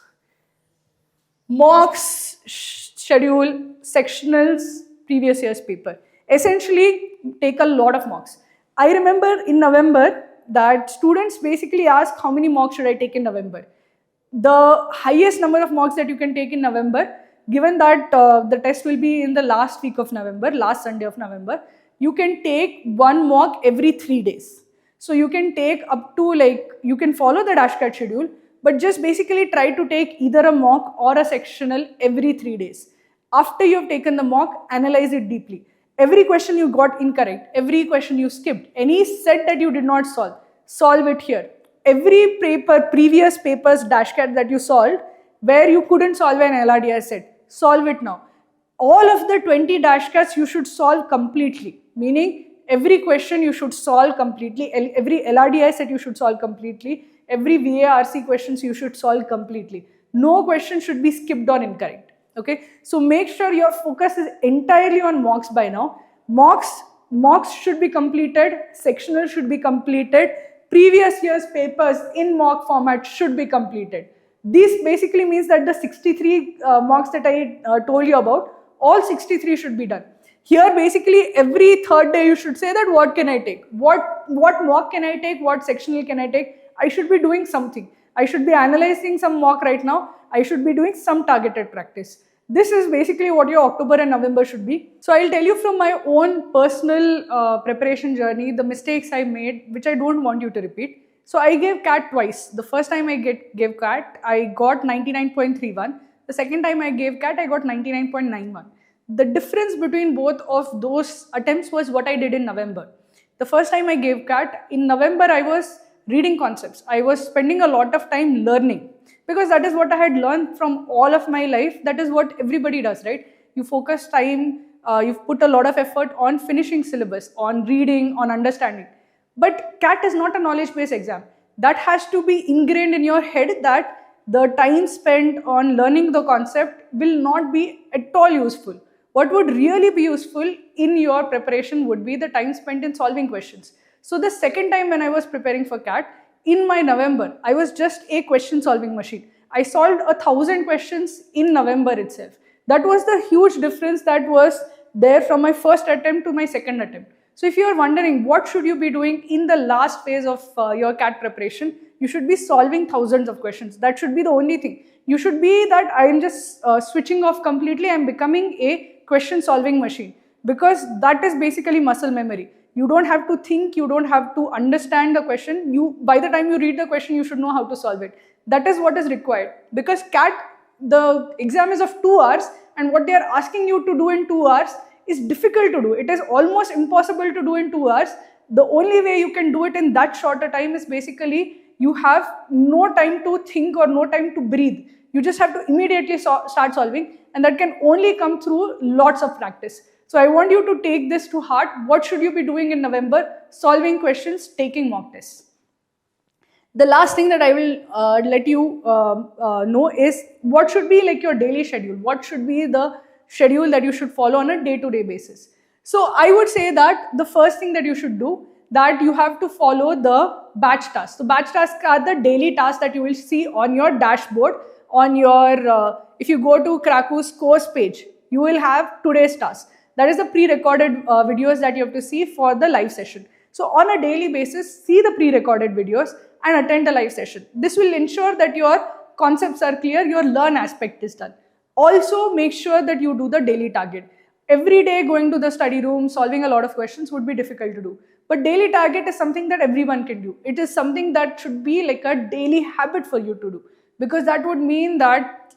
Speaker 1: Mocks, schedule, sectionals, previous year's paper. Essentially, take a lot of mocks. I remember in November that students basically ask, how many mocks should I take in November? The highest number of mocks that you can take in November, given that the test will be in the last week of November, last Sunday of November, you can take 1 mock every 3 days. So you can take up to, like, you can follow the DashCAT schedule, but just basically try to take either a mock or a sectional every 3 days. After you have taken the mock, analyze it deeply. Every question you got incorrect, every question you skipped, any set that you did not solve, solve it here. Every paper, previous paper's DashCAT that you solved, where you couldn't solve an LRDI set, solve it now. All of the 20 DashCATs you should solve completely, meaning every question you should solve completely, every LRDI set you should solve completely, every VARC questions you should solve completely. No question should be skipped or incorrect. Okay, so make sure your focus is entirely on mocks by now. Mocks should be completed, sectional should be completed, previous year's papers in mock format should be completed. This basically means that the 63 mocks that I told you about, all 63 should be done. Here basically every 3rd day you should say that what can I take? What mock can I take? What sectional can I take? I should be doing something. I should be analyzing some mock right now. I should be doing some targeted practice. This is basically what your October and November should be. So I'll tell you from my own personal preparation journey, the mistakes I made, which I don't want you to repeat. So I gave CAT twice. The first time I gave CAT, I got 99.31. The second time I gave CAT, I got 99.91. The difference between both of those attempts was what I did in November. The first time I gave CAT, in November I was reading concepts. I was spending a lot of time learning, because that is what I had learned from all of my life. That is what everybody does, right? You focus time, you put a lot of effort on finishing syllabus, on reading, on understanding. But CAT is not a knowledge-based exam. That has to be ingrained in your head that the time spent on learning the concept will not be at all useful. What would really be useful in your preparation would be the time spent in solving questions. So the second time when I was preparing for CAT, in my November, I was just a question solving machine. I solved 1,000 questions in November itself. That was the huge difference that was there from my first attempt to my second attempt. So if you are wondering what should you be doing in the last phase of your CAT preparation, you should be solving thousands of questions. That should be the only thing. You should be that I am just switching off completely. I am becoming a question solving machine, because that is basically muscle memory. You don't have to think, you don't have to understand the question. By the time you read the question, you should know how to solve it. That is what is required, because CAT, the exam is of 2 hours, and what they are asking you to do in 2 hours is difficult to do. It is almost impossible to do in 2 hours. The only way you can do it in that shorter time is basically you have no time to think or no time to breathe. You just have to immediately start solving, and that can only come through lots of practice. So I want you to take this to heart. What should you be doing in November? Solving questions, taking mock tests. The last thing that I will let you know is what should be like your daily schedule. What should be the schedule that you should follow on a day-to-day basis. So I would say that the first thing that you should do, that you have to follow the batch tasks. So batch tasks are the daily tasks that you will see on your dashboard. On your, if you go to Cracku's course page, you will have today's task. That is the pre-recorded videos that you have to see for the live session. So on a daily basis, see the pre-recorded videos and attend the live session. This will ensure that your concepts are clear, your learn aspect is done. Also, make sure that you do the daily target. Every day going to the study room, solving a lot of questions would be difficult to do. But daily target is something that everyone can do. It is something that should be like a daily habit for you to do. Because that would mean that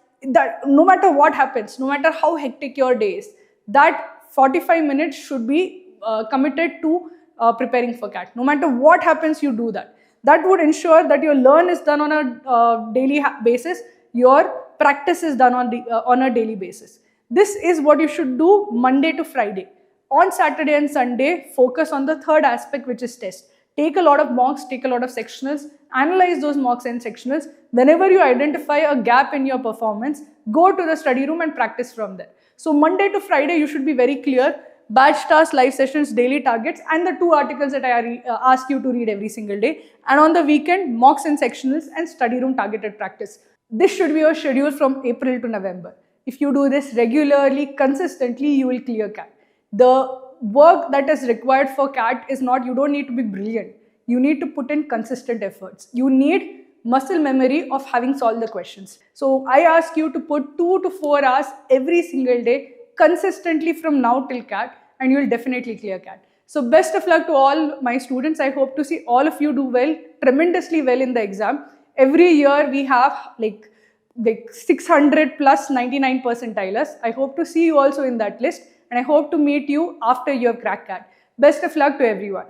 Speaker 1: no matter what happens, no matter how hectic your day is, that 45 minutes should be committed to preparing for CAT. No matter what happens, you do that. That would ensure that your learn is done on a daily basis, your practice is done on a daily basis. This is what you should do Monday to Friday. On Saturday and Sunday, focus on the third aspect, which is test. Take a lot of mocks, take a lot of sectionals, analyze those mocks and sectionals. Whenever you identify a gap in your performance, go to the study room and practice from there. So Monday to Friday, you should be very clear. Batch tasks, live sessions, daily targets, and the 2 articles that I ask you to read every single day. And on the weekend, mocks and sectionals and study room targeted practice. This should be your schedule from April to November. If you do this regularly, consistently, you will clear CAT. The work that is required for CAT is not, you don't need to be brilliant. You need to put in consistent efforts. You need muscle memory of having solved the questions. So I ask you to put 2 to 4 hours every single day consistently from now till CAT, and you will definitely clear CAT. So best of luck to all my students. I hope to see all of you do well, tremendously well in the exam. Every year we have like 600 plus 99 percentilers. I hope to see you also in that list, and I hope to meet you after you have cracked CAT. Best of luck to everyone.